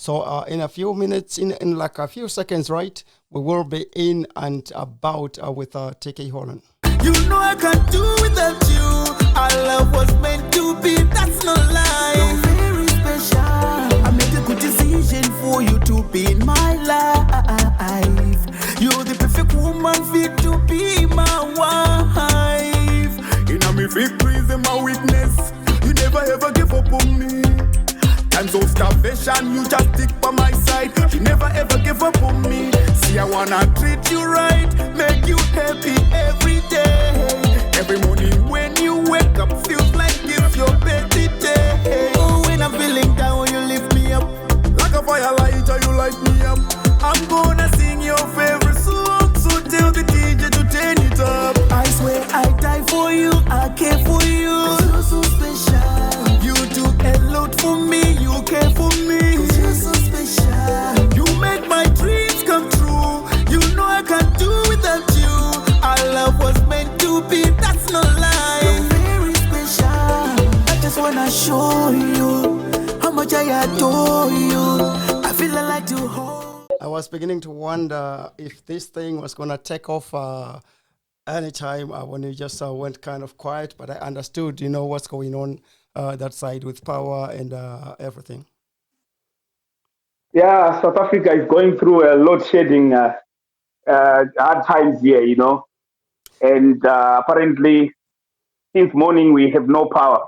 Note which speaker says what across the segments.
Speaker 1: So in a few minutes, in like a few seconds, right, we will be in and about with TK Holland.
Speaker 2: You know I can't do without you. Our love was meant to be, that's no lie. You're very special. I made a good decision for you to be in my life. You're the perfect woman fit to be my wife. You know me victories and my weakness. You never ever give up on me. Times of starvation, you just stick by my side. You never ever give up on me. See, I wanna treat you right, make you happy every day. Every morning when you wake up, feels like it's your birthday day. Oh, when I'm feeling down, you lift me up. Like a firelighter, you light me up. I'm gonna sing your favorite song, so tell the DJ to turn it up. I swear I die for you, I care for you. 'Cause you're so special. You do a lot for me, you care for me. 'Cause you're so special. You make my dreams come true. You know I can't do without you. Our love was meant to be, that's no lie. You're very special. I just wanna show you how much I adore you. I feel I like to hold.
Speaker 1: I was beginning to wonder if this thing was going to take off anytime when you just went kind of quiet, but I understood, what's going on that side with power and everything.
Speaker 3: Yeah, South Africa is going through a load shedding hard times here, and apparently since morning we have no power.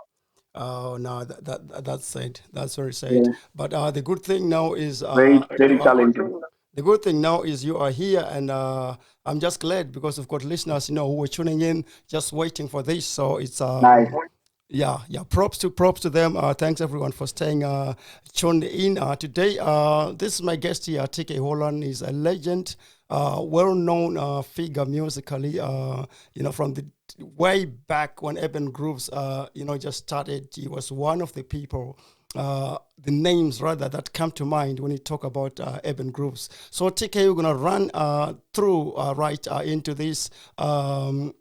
Speaker 1: Oh no, that's sad. That's very sad.
Speaker 3: Yeah.
Speaker 1: But the good thing now is
Speaker 3: Very challenging.
Speaker 1: The good thing now is you are here, and I'm just glad because we've got listeners, who were tuning in, just waiting for this. So it's
Speaker 3: Nice.
Speaker 1: yeah. Props to them. Thanks everyone for staying tuned in today. This is my guest here, TK Holland. Is a legend, well-known figure musically. From the way back when Urban Grooves, just started. He was one of the people. The names rather that come to mind when you talk about Urban Grooves. So TK, we're gonna run through right into this. I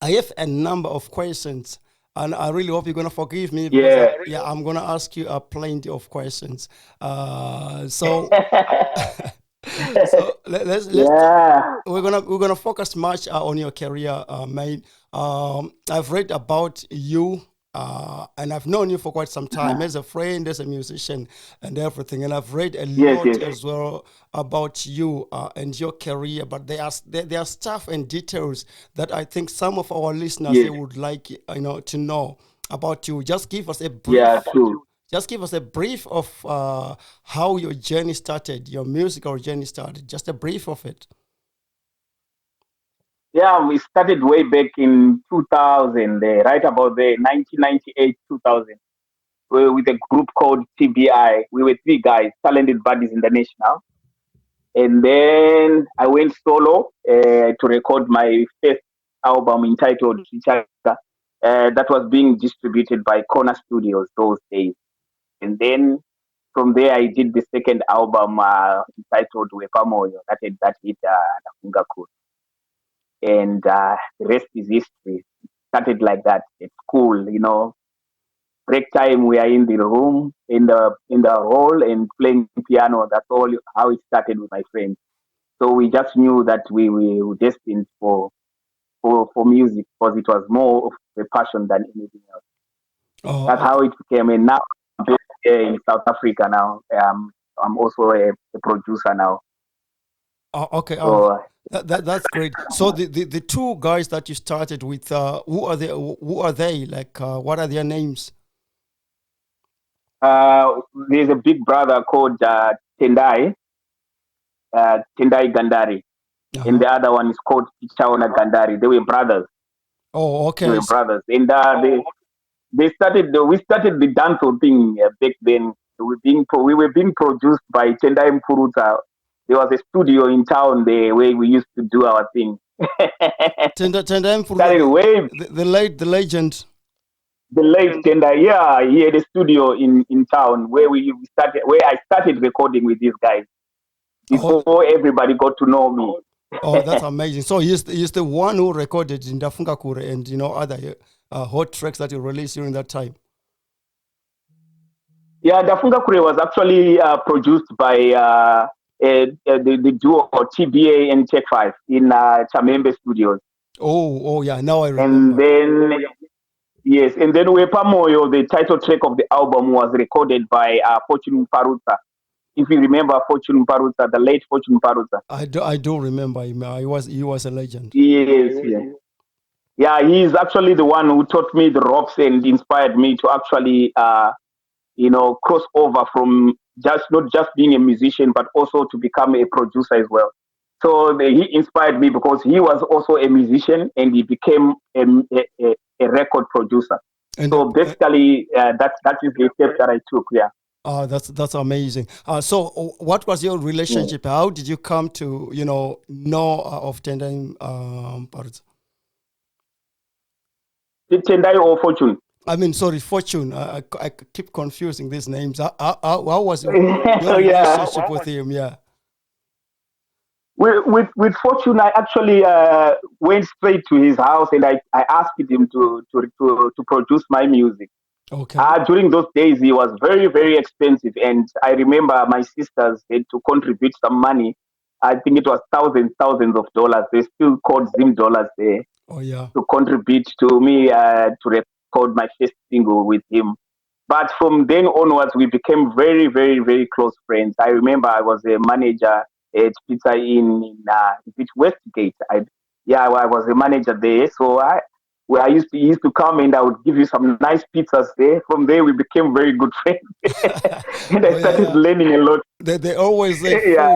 Speaker 1: have a number of questions, and I really hope you're gonna forgive me. Because I'm gonna ask you plenty of questions. So let's we're gonna focus much on your career, mate. I've read about you. And I've known you for quite some time as a friend, as a musician, and everything. And I've read a lot as well about you and your career. But there are stuff and details that I think some of our listeners they would like to know about you. Just give us a brief.
Speaker 3: Yeah, true.
Speaker 1: Just give us a brief of how your journey started, your musical journey started. Just a brief of it.
Speaker 3: Yeah, we started way back in 2000, right about the 1998, 2000, with a group called TBI. We were three guys, Talented Buddies International. And then I went solo to record my first album entitled Chichaka. That was being distributed by Corner Studios those days. And then from there, I did the second album entitled Wepamoyo. That hit Nafunga Kuru. And the rest is history. It started like that. It's cool, break time we are in the room, in the hall and playing piano. That's all how it started with my friends. So we just knew that we were destined for music because it was more of a passion than anything else.
Speaker 1: Oh,
Speaker 3: That's how it became. And now I'm based here in South Africa now. I'm also a producer now.
Speaker 1: Okay.
Speaker 3: So,
Speaker 1: That's great. So the two guys that you started with, who are they? Who are they? Like, what are their names?
Speaker 3: there's a big brother called Tendai Gandari, and the other one is called Chaona Gandari. They were brothers.
Speaker 1: Oh, okay.
Speaker 3: They were brothers, and we started the dancehall thing back then. We were being produced by Tendai Mpuruta. There was a studio in town there where we used to do our thing.
Speaker 1: Tendai
Speaker 3: Started way
Speaker 1: the legend.
Speaker 3: The late Tendai, yeah, he had a studio in town where I started recording with these guys before everybody got to know me.
Speaker 1: Oh, that's amazing. So he's the one who recorded in Nafunga Kure and other hot tracks that you released during that time.
Speaker 3: Yeah, Dafunga Kure was actually produced by the duo TBA and Tech 5 in Chamembe Studios.
Speaker 1: Oh, yeah. Now I
Speaker 3: And
Speaker 1: remember.
Speaker 3: then, yes, and then Wepa Moyo, the title track of the album, was recorded by Fortune Paruta. If you remember Fortune Paruta, the late Fortune Paruta.
Speaker 1: I do remember him. He was a legend.
Speaker 3: Yes, yes. Yeah, he is actually the one who taught me the ropes and inspired me to actually, cross over from just not just being a musician, but also to become a producer as well. So he inspired me because he was also a musician and he became a record producer.
Speaker 1: And
Speaker 3: So basically, that is the step that I took. Yeah.
Speaker 1: that's amazing. So what was your
Speaker 3: Mm.
Speaker 1: relationship? How did you come to know of Tendai Parts?
Speaker 3: Did Tendai or Fortune?
Speaker 1: I mean, sorry, Fortune. I keep confusing these names. How was your
Speaker 3: Yeah.
Speaker 1: relationship with him? Yeah.
Speaker 3: With Fortune, I actually went straight to his house and I asked him to produce my music.
Speaker 1: Okay.
Speaker 3: During those days, he was very, very expensive. And I remember my sisters had to contribute some money. I think it was thousands of dollars. They still called Zim dollars there
Speaker 1: Oh yeah.
Speaker 3: to contribute to me to record my first single with him. But from then onwards, we became very, very, very close friends. I remember I was a manager at Pizza in is it Westgate. I was a manager there. So where he used to come and I would give you some nice pizzas there. From there, we became very good friends, and I
Speaker 1: Oh yeah,
Speaker 3: started
Speaker 1: yeah.
Speaker 3: learning a lot.
Speaker 1: They always say
Speaker 3: Yeah,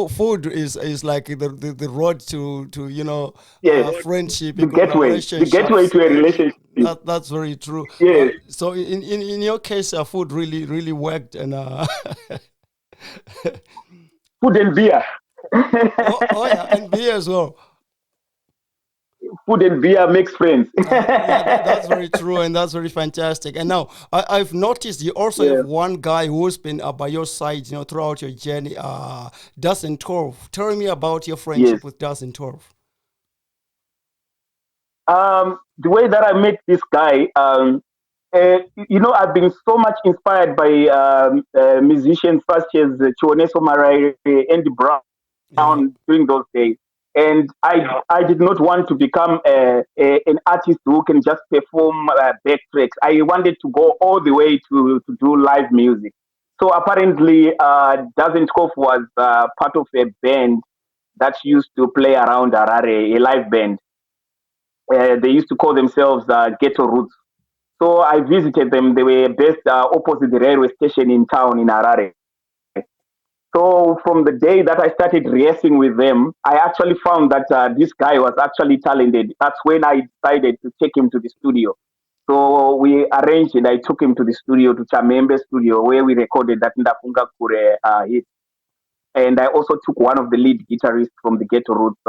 Speaker 1: food is like the road to
Speaker 3: yes,
Speaker 1: friendship, a good
Speaker 3: the gateway
Speaker 1: relationships.
Speaker 3: to a relationship.
Speaker 1: That's very true.
Speaker 3: Yes,
Speaker 1: So in your case, food really worked, and
Speaker 3: food and beer.
Speaker 1: oh yeah, and beer as well.
Speaker 3: Food and beer makes friends.
Speaker 1: Yeah, that's very true, and that's very fantastic. And now I've noticed you also have
Speaker 3: Yeah.
Speaker 1: one guy who's been by your side, throughout your journey. Dustin Torf. Tell me about your
Speaker 3: Yes.
Speaker 1: friendship with Dustin Torf.
Speaker 3: The way that I met this guy, I've been so much inspired by musicians such as Chiwoneso Marai, Andy
Speaker 1: Yeah.
Speaker 3: Brown during those days. And I did not want to become an artist who can just perform back tracks. I wanted to go all the way to do live music. So apparently, Dozen Kof was part of a band that used to play around Harare, a live band. They used to call themselves Ghetto Roots. So I visited them. They were based opposite the railway station in town in Harare. So from the day that I started rehearsing with them, I actually found that this guy was actually talented. That's when I decided to take him to the studio. So we arranged and I took him to the studio, to Chamembe studio, where we recorded that Ndafunga Kure hit. And I also took one of the lead guitarists from the Ghetto Roots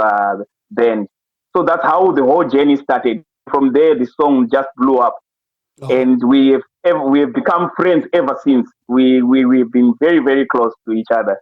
Speaker 3: band. So that's how the whole journey started. From there, the song just blew up,
Speaker 1: Oh,
Speaker 3: and we have become friends ever since. We've been very, very close to each other.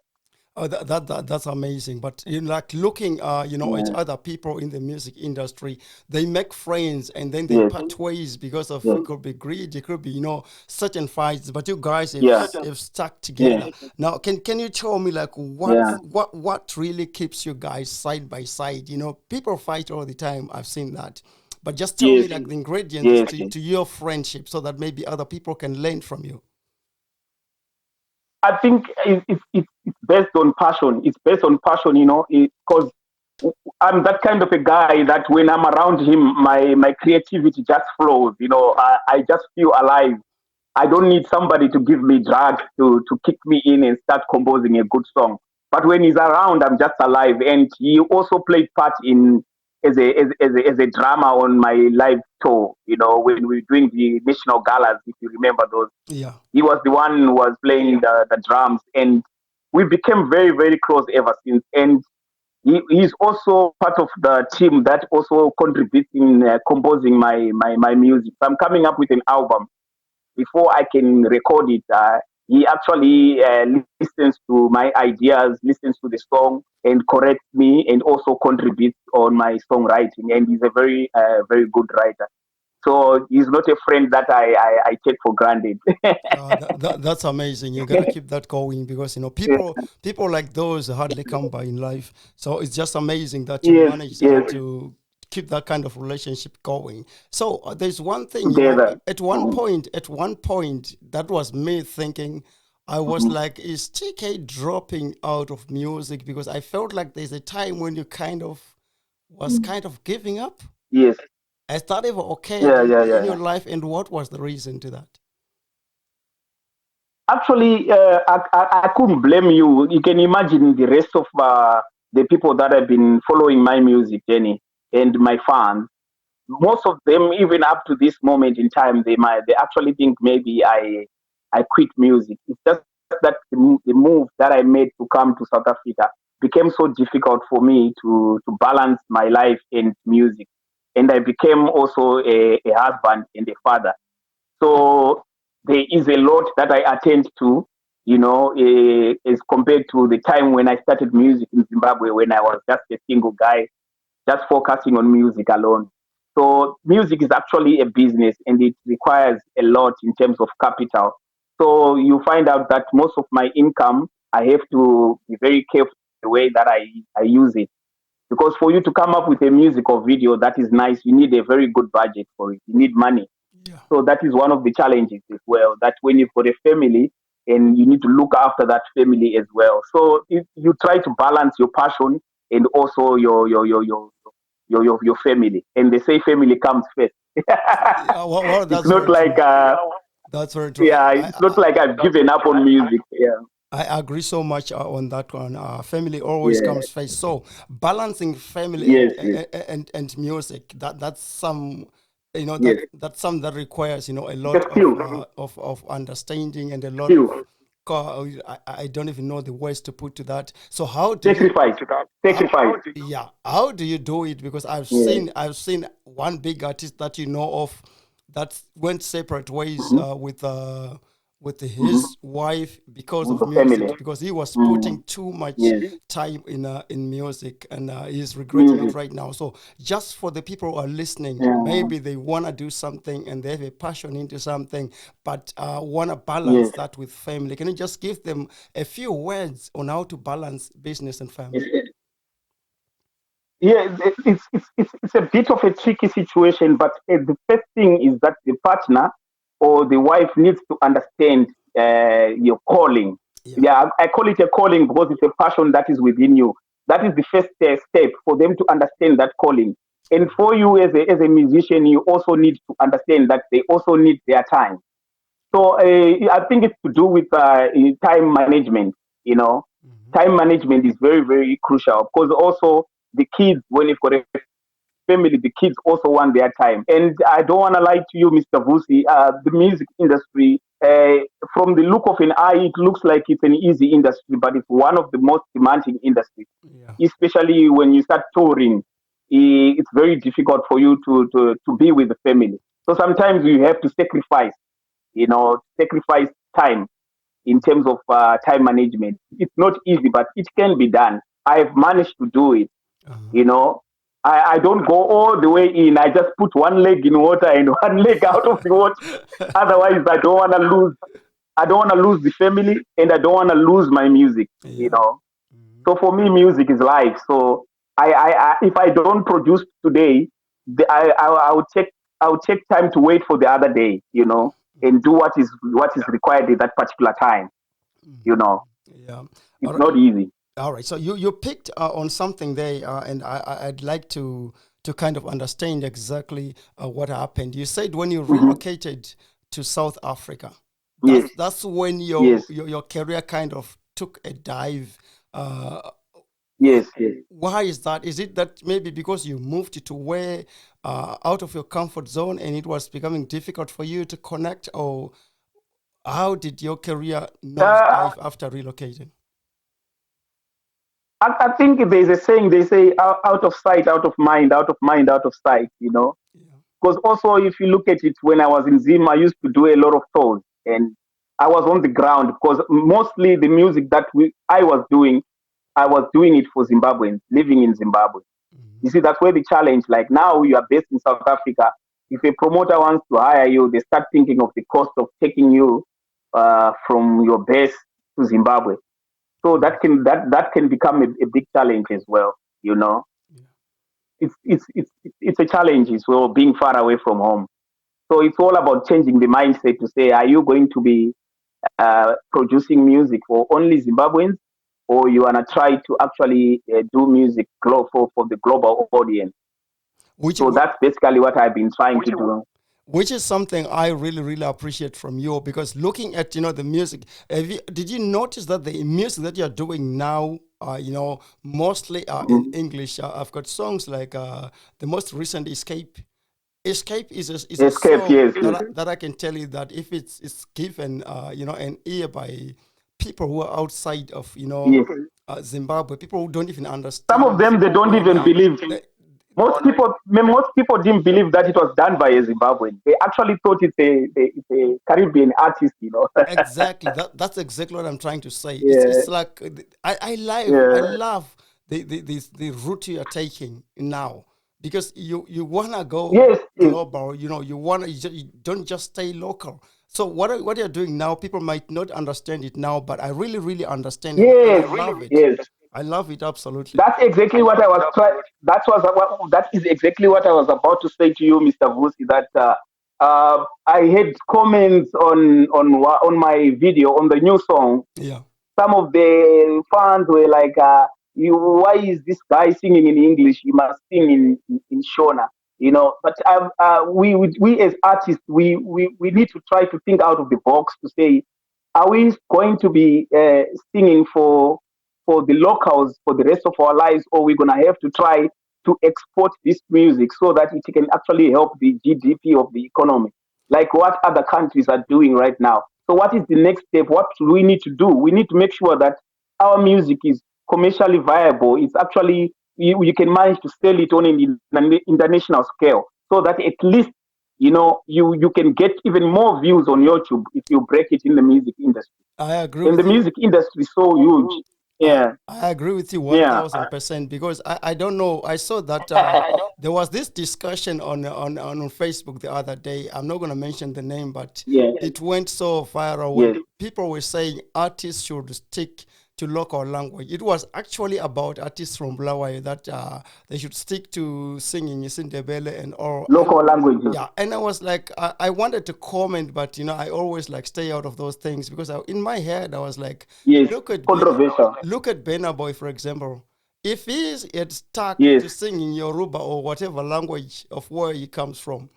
Speaker 1: that's amazing. But like looking, at
Speaker 3: Yeah.
Speaker 1: other people in the music industry, they make friends and then they
Speaker 3: Yes.
Speaker 1: part ways because of,
Speaker 3: Yes.
Speaker 1: it could be greed, it could be certain fights. But you guys have
Speaker 3: Yeah.
Speaker 1: have stuck together.
Speaker 3: Yeah.
Speaker 1: Now, can you tell me like what
Speaker 3: Yeah.
Speaker 1: what really keeps you guys side by side? People fight all the time. I've seen that. But just tell me
Speaker 3: Yes.
Speaker 1: like the ingredients
Speaker 3: Yes.
Speaker 1: to your friendship so that maybe other people can learn from you.
Speaker 3: I think it's based on passion. It's based on passion, because I'm that kind of a guy that when I'm around him, my creativity just flows. I just feel alive. I don't need somebody to give me drugs to kick me in and start composing a good song. But when he's around, I'm just alive. And he also played part in as a drama on my live tour. When we were doing the national galas, if you remember those,
Speaker 1: Yeah.
Speaker 3: he was the one who was playing the drums, and we became very, very close ever since. And he's also part of the team that also contributes in composing my music. So I'm coming up with an album. Before I can record it, he actually listens to my ideas, listens to the song, and corrects me, and also contributes on my songwriting. And he's a very, very good writer. So he's not a friend that I take for granted.
Speaker 1: That's amazing. You gotta keep that going because people like those hardly come by in life. So it's just amazing that you
Speaker 3: Yes,
Speaker 1: managed
Speaker 3: yes,
Speaker 1: to keep that kind of relationship going. So there's one thing,
Speaker 3: together.
Speaker 1: at one point, that was me thinking. I was
Speaker 3: Mhm.
Speaker 1: like, is TK dropping out of music? Because I felt like there's a time when you kind of giving up.
Speaker 3: Yes,
Speaker 1: Is that ever occurred
Speaker 3: yeah, yeah,
Speaker 1: in
Speaker 3: yeah,
Speaker 1: your
Speaker 3: yeah.
Speaker 1: life, and what was the reason to that?
Speaker 3: Actually, I couldn't blame you. You can imagine the rest of the people that have been following my music journey and my fans. Most of them, even up to this moment in time, they actually think maybe I quit music. It's just that the move that I made to come to South Africa became so difficult for me to balance my life and music, and I became also a husband and a father. So there is a lot that I attend to, as compared to the time when I started music in Zimbabwe, when I was just a single guy, just focusing on music alone. So music is actually a business and it requires a lot in terms of capital. So you find out that most of my income, I have to be very careful the way that I use it. Because for you to come up with a music or video that is nice, you need a very good budget for it. You need money.
Speaker 1: Yeah.
Speaker 3: So that is one of the challenges as well. That when you've got a family and you need to look after that family as well. So if you try to balance your passion and also your family. And they say family comes first.
Speaker 1: Yeah, well,
Speaker 3: It's
Speaker 1: that's
Speaker 3: not
Speaker 1: very
Speaker 3: like
Speaker 1: true. That's very true.
Speaker 3: yeah, it's not like I've given up on music. Yeah.
Speaker 1: I agree so much on that one. Family always
Speaker 3: Yeah.
Speaker 1: comes first. So balancing family and
Speaker 3: Yes, yes,
Speaker 1: and music, that's some,
Speaker 3: yes.
Speaker 1: that's something that requires a
Speaker 3: It's a
Speaker 1: lot of
Speaker 3: skill.
Speaker 1: of understanding and a lot of.
Speaker 3: Skill.
Speaker 1: I don't even know the words to put to that. So how do you
Speaker 3: Sacrifice.
Speaker 1: how,
Speaker 3: Sacrifice.
Speaker 1: yeah, how do you do it? Because I've
Speaker 3: Yeah.
Speaker 1: seen I've seen one big artist that you know of that went separate ways
Speaker 3: Mm-hmm.
Speaker 1: with
Speaker 3: Mm-hmm.
Speaker 1: his wife because
Speaker 3: With
Speaker 1: of
Speaker 3: the family.
Speaker 1: music, because he was
Speaker 3: Mm-hmm.
Speaker 1: putting too much
Speaker 3: Yes.
Speaker 1: time in music, and he's regretting it
Speaker 3: Music.
Speaker 1: right now. So just for the people who are listening,
Speaker 3: Yeah.
Speaker 1: maybe they want to do something and they have a passion into something, but want to balance
Speaker 3: Yes.
Speaker 1: that with family. Can you just give them a few words on how to balance business and family?
Speaker 3: Yes. Yeah, it's a bit of a tricky situation, but the first thing is that the partner or the wife needs to understand your calling.
Speaker 1: Yeah.
Speaker 3: Yeah, I call it a calling because it's a passion that is within you. That is the first step for them to understand that calling. And for you as a musician, you also need to understand that they also need their time. So I think it's to do with time management. You know,
Speaker 1: Mhm.
Speaker 3: time management is very, very crucial because also the kids, when you've got a family, the kids also want their time. And I don't want to lie to you, Mr. Vusi, the music industry, from the look of an eye, it looks like it's an easy industry, but it's one of the most demanding industries,
Speaker 1: Yeah.
Speaker 3: especially when you start touring. It's very difficult for you to be with the family. So sometimes you have to sacrifice time in terms of time management. It's not easy, but it can be done. I've managed to do it.
Speaker 1: Uh-huh.
Speaker 3: You know, I don't go all the way in. I just put one leg in water and one leg out of the water. Otherwise, I don't want to lose. I don't want to lose the family, and I don't want to lose my music. You
Speaker 1: Yeah.
Speaker 3: know,
Speaker 1: Mhm.
Speaker 3: so for me, music is life. So if I don't produce today, I will take time to wait for the other day. And do what is required at that particular time. You
Speaker 1: Mhm.
Speaker 3: know,
Speaker 1: Yeah. All
Speaker 3: it's
Speaker 1: right.
Speaker 3: not easy.
Speaker 1: All right. So you picked on something there, and I'd like to kind of understand exactly what happened. You said when you
Speaker 3: Hmm.
Speaker 1: relocated to South Africa,
Speaker 3: Yes,
Speaker 1: that's when your
Speaker 3: yes,
Speaker 1: your career kind of took a dive. Uh,
Speaker 3: yes, yes.
Speaker 1: why is that? Is it that maybe because you moved to where out of your comfort zone and it was becoming difficult for you to connect, or how did your career
Speaker 3: Uh,
Speaker 1: nosedive after relocating?
Speaker 3: I think there's a saying they say out of sight, out of mind, out of mind, out of sight.
Speaker 1: Yeah.
Speaker 3: Because also if you look at it, when I was in Zim, I used to do a lot of tours, and I was on the ground because mostly the music that I was doing it for Zimbabweans living in Zimbabwe.
Speaker 1: Mhm.
Speaker 3: You see, that's where the challenge. Like now, you are based in South Africa. If a promoter wants to hire you, they start thinking of the cost of taking you from your base to Zimbabwe. So that can become a big challenge as well. You know, it's a challenge as well, being far away from home. So it's all about changing the mindset to say, are you going to be producing music for only Zimbabweans, or you wanna try to actually do music for the global audience?
Speaker 1: Which
Speaker 3: So that's basically what I've been trying to do.
Speaker 1: which is something I really, really appreciate from you, because looking at, the music, did you notice that the music that you're doing now, mostly in English? I've got songs like the most recent Escape. Escape is a
Speaker 3: Escape,
Speaker 1: song
Speaker 3: yes,
Speaker 1: that
Speaker 3: yes.
Speaker 1: that I can tell you that if it's given, an ear by people who are outside of,
Speaker 3: Yes.
Speaker 1: Zimbabwe, people who don't even
Speaker 3: Some of
Speaker 1: understand.
Speaker 3: them, they don't even
Speaker 1: Yeah,
Speaker 3: believe.
Speaker 1: they,
Speaker 3: Most people didn't believe that it was done by a Zimbabwean. They actually thought it's a Caribbean artist, you know.
Speaker 1: exactly. That's exactly what I'm trying to say. It's
Speaker 3: Yeah,
Speaker 1: it's like I
Speaker 3: yeah.
Speaker 1: love the route you are taking now, because you wanna go
Speaker 3: Yes, yes,
Speaker 1: global. You don't just stay local. So what you're doing now, people might not understand it now, but I really really understand it, and I
Speaker 3: yes,
Speaker 1: love it.
Speaker 3: yes.
Speaker 1: I love it absolutely.
Speaker 3: That's exactly what I was trying. That is exactly what I was about to say to you, Mr. Vusi. That I had comments on my video on the new song.
Speaker 1: Yeah.
Speaker 3: Some of the fans were like, why is this guy singing in English? You must sing in Shona, you know." But we as artists, we need to try to think out of the box to say, are we going to be singing for the locals for the rest of our lives, or we're gonna have to try to export this music so that it can actually help the GDP of the economy, like what other countries are doing right now. So, what is the next step? What do we need to do? We need to make sure that our music is commercially viable. It's actually you can manage to sell it on an international scale, so that at least you can get even more views on YouTube if you break it in the music industry.
Speaker 1: I agree
Speaker 3: And the
Speaker 1: with you.
Speaker 3: music industry is so huge.
Speaker 1: I
Speaker 3: Yeah,
Speaker 1: I agree with you
Speaker 3: yeah,
Speaker 1: 1000%, because I don't know. I saw that there was this discussion on Facebook the other day. I'm not going to mention the name, but
Speaker 3: yeah,
Speaker 1: it went so viral
Speaker 3: yes.
Speaker 1: when people were saying artists should stick to local language. It was actually about artists from Bulawayo that they should stick to singing Isindebele and all. And
Speaker 3: Local languages.
Speaker 1: yeah, and I was like, I wanted to comment, but I always like stay out of those things, because in my head I was like,
Speaker 3: Yes,
Speaker 1: look at
Speaker 3: controversial.
Speaker 1: look at Burna Boy, for example. If had stuck
Speaker 3: Yes,
Speaker 1: to singing Yoruba or whatever language of where he comes from,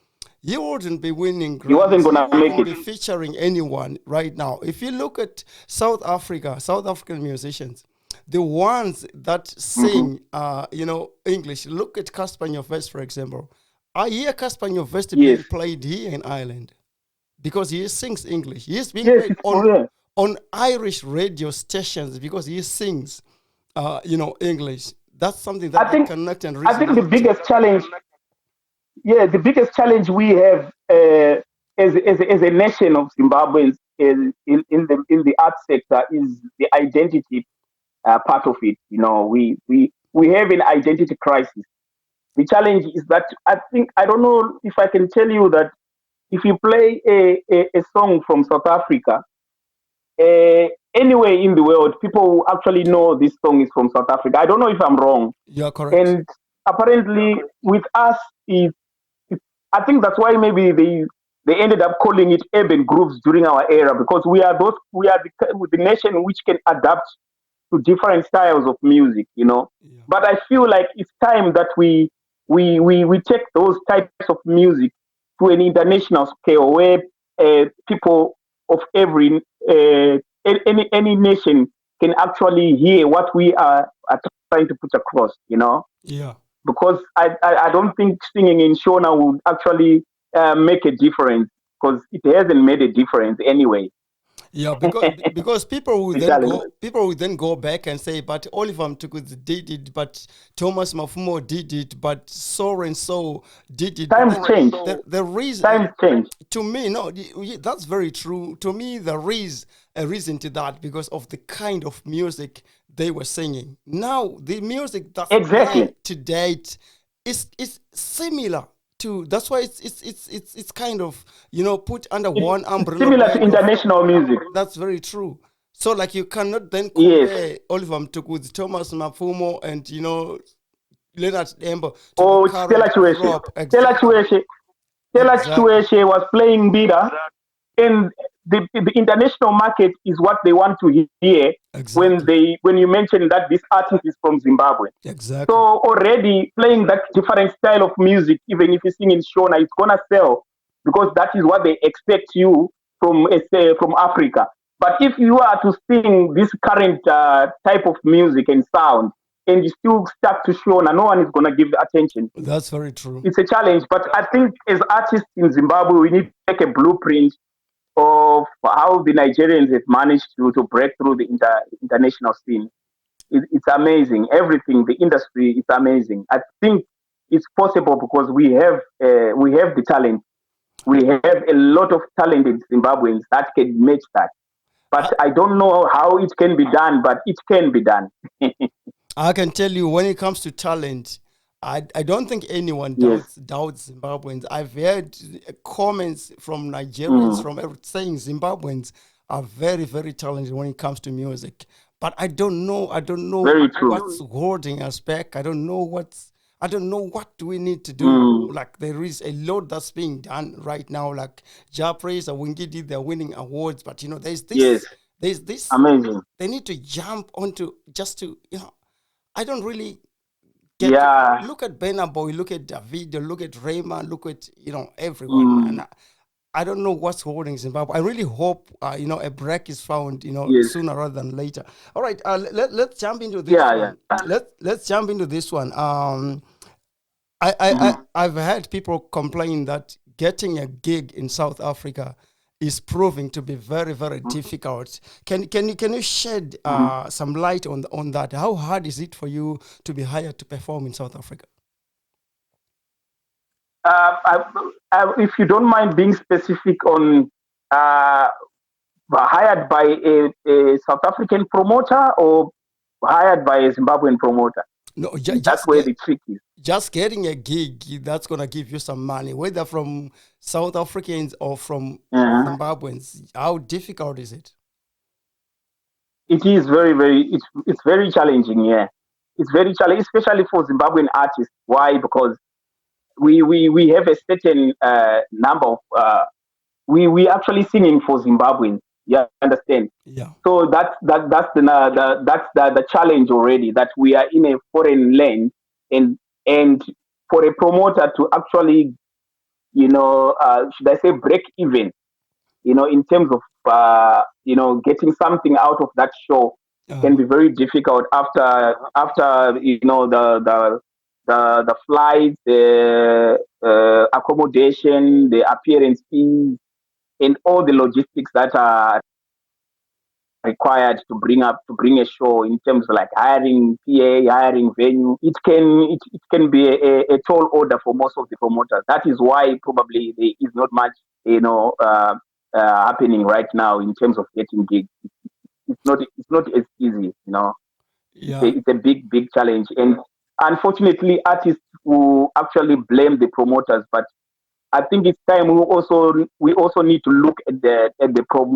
Speaker 1: he wouldn't be winning
Speaker 3: he wasn't
Speaker 1: Grammys. He
Speaker 3: gonna make
Speaker 1: wouldn't
Speaker 3: it.
Speaker 1: be featuring anyone right now. If you look at South Africa, South African musicians, the ones that
Speaker 3: Hmm.
Speaker 1: sing, English. Look at Casper Nyovest, for example. I hear Casper Nyovest
Speaker 3: Yes,
Speaker 1: being played here in Ireland because he sings English. He is being
Speaker 3: yes,
Speaker 1: played
Speaker 3: it's for real.
Speaker 1: on Irish radio stations because he sings, English. That's something that
Speaker 3: I
Speaker 1: I
Speaker 3: think
Speaker 1: connect and
Speaker 3: I think the
Speaker 1: resonate to.
Speaker 3: biggest challenge, yeah, the biggest challenge we have as a nation of Zimbabweans is in the art sector is the identity part of it. We have an identity crisis. The challenge is that I don't know if I can tell you that if you play a song from South Africa, uh, anywhere in the world, people will actually know this song is from South Africa. I don't know if I'm wrong.
Speaker 1: You're correct.
Speaker 3: And apparently, with us, I think that's why maybe they ended up calling it urban groups during our era, because we are the nation which can adapt to different styles of music.
Speaker 1: Yeah.
Speaker 3: But I feel like it's time that we take those types of music to an international scale where people of every any nation can actually hear what we are trying to put across.
Speaker 1: Yeah.
Speaker 3: Because I don't think singing in Shona would actually make a difference, because it hasn't made a difference anyway.
Speaker 1: Yeah, because
Speaker 3: The challenge.
Speaker 1: people will then go back and say, but Oliver Mtukudzi did it, but Thomas Mafumo did it, but so and so did it. But
Speaker 3: Times
Speaker 1: then
Speaker 3: change.
Speaker 1: the reason,
Speaker 3: Times change.
Speaker 1: to me, no, that's very true. To me, there is a reason to that because of the kind of music they were singing. Now, the music that's
Speaker 3: Exactly.
Speaker 1: playing to date is similar to. That's why it's kind of put under
Speaker 3: It's
Speaker 1: one umbrella.
Speaker 3: similar to international music.
Speaker 1: That's very true. So like you cannot then
Speaker 3: Yes.
Speaker 1: compare Oliver Mtukudzi with Thomas Mafumo and Leonard Dembo to
Speaker 3: Or
Speaker 1: the current
Speaker 3: Stella Chueshe.
Speaker 1: crop.
Speaker 3: Stella
Speaker 1: Exactly.
Speaker 3: Chueshe was playing Bida, and the international market is what they want to hear
Speaker 1: Exactly.
Speaker 3: when you mention that this artist is from Zimbabwe.
Speaker 1: Exactly.
Speaker 3: So already playing that different style of music, even if you sing in Shona, it's gonna sell because that is what they expect you from from Africa. But if you are to sing this current type of music and sound, and you still stuck to Shona, no one is gonna give attention.
Speaker 1: That's very true.
Speaker 3: It's a challenge. But I think as artists in Zimbabwe, we need to take a blueprint of how the Nigerians have managed to break through the international scene. It's amazing. Everything, the industry is amazing. I think it's possible because we have the talent. We have a lot of talented Zimbabweans that can match that. But I don't know how it can be done, but it can be done.
Speaker 1: I can tell you when it comes to talent, I don't think anyone
Speaker 3: Yes.
Speaker 1: doubts Zimbabweans. I've heard comments from Nigerians saying Zimbabweans are very, very talented when it comes to music. But I don't know
Speaker 3: Very true.
Speaker 1: what's holding us back. I don't know what do we need to do. Like there is a lot that's being done right now. Like Japres or Wingidi, they're winning awards, but
Speaker 3: Yes.
Speaker 1: there's this
Speaker 3: Amazing.
Speaker 1: they need to jump onto just to I don't really get
Speaker 3: Yeah.
Speaker 1: look at Burna Boy, look at Davido, look at Rayman, look at everyone, and I don't know what's holding Zimbabwe. I really hope a break is found
Speaker 3: Yes.
Speaker 1: sooner rather than later. All right, let's jump into this
Speaker 3: Yeah,
Speaker 1: one. Let's jump into this one. I've had people complain that getting a gig in South Africa is proving to be very, very difficult. Can you shed some light on that? How hard is it for you to be hired to perform in South Africa?
Speaker 3: If you don't mind being specific on hired by a South African promoter or hired by a Zimbabwean promoter,
Speaker 1: No,
Speaker 3: that's where the trick is.
Speaker 1: just getting a gig that's gonna give you some money, whether from South Africans or from Zimbabweans. How difficult is it?
Speaker 3: It is it's very challenging. Yeah, it's very challenging, especially for Zimbabwean artists. Why? Because we have a certain number of we actually singing for Zimbabweans. Yeah, understand.
Speaker 1: Yeah.
Speaker 3: So that's the challenge already, that we are in a foreign land, and for a promoter to actually should I say break even, in terms of getting something out of that show can be very difficult after the flights, the accommodation, the appearance fees, and all the logistics that are required to bring a show, in terms of like hiring PA, hiring venue. It can be a tall order for most of the promoters. That is why probably there is not much happening right now in terms of getting gigs. It's not as easy.
Speaker 1: Yeah.
Speaker 3: It's a big challenge, and unfortunately artists who actually blame the promoters. But I think it's time we also need to look at the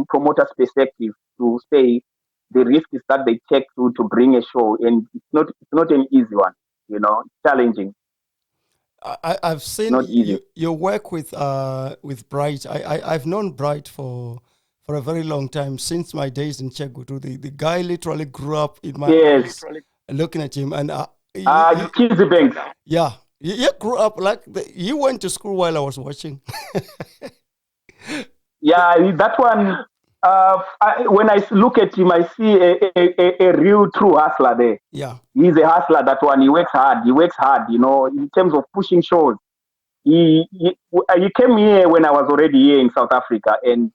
Speaker 3: promoter's perspective, to say the risks that they take to bring a show, and it's not an easy one. It's challenging.
Speaker 1: I've seen
Speaker 3: Not easy.
Speaker 1: your work with Bright. I've known Bright for a very long time, since my days in Chegutu. The guy literally grew up in my
Speaker 3: Yes.
Speaker 1: eyes looking at him, and
Speaker 3: Kizzy Banks.
Speaker 1: yeah, you grew up like you went to school while I was watching.
Speaker 3: Yeah, that one. When I look at him, I see a real true hustler there.
Speaker 1: Yeah,
Speaker 3: He's a hustler. That one. He works hard. In terms of pushing shows. He came here when I was already here in South Africa, and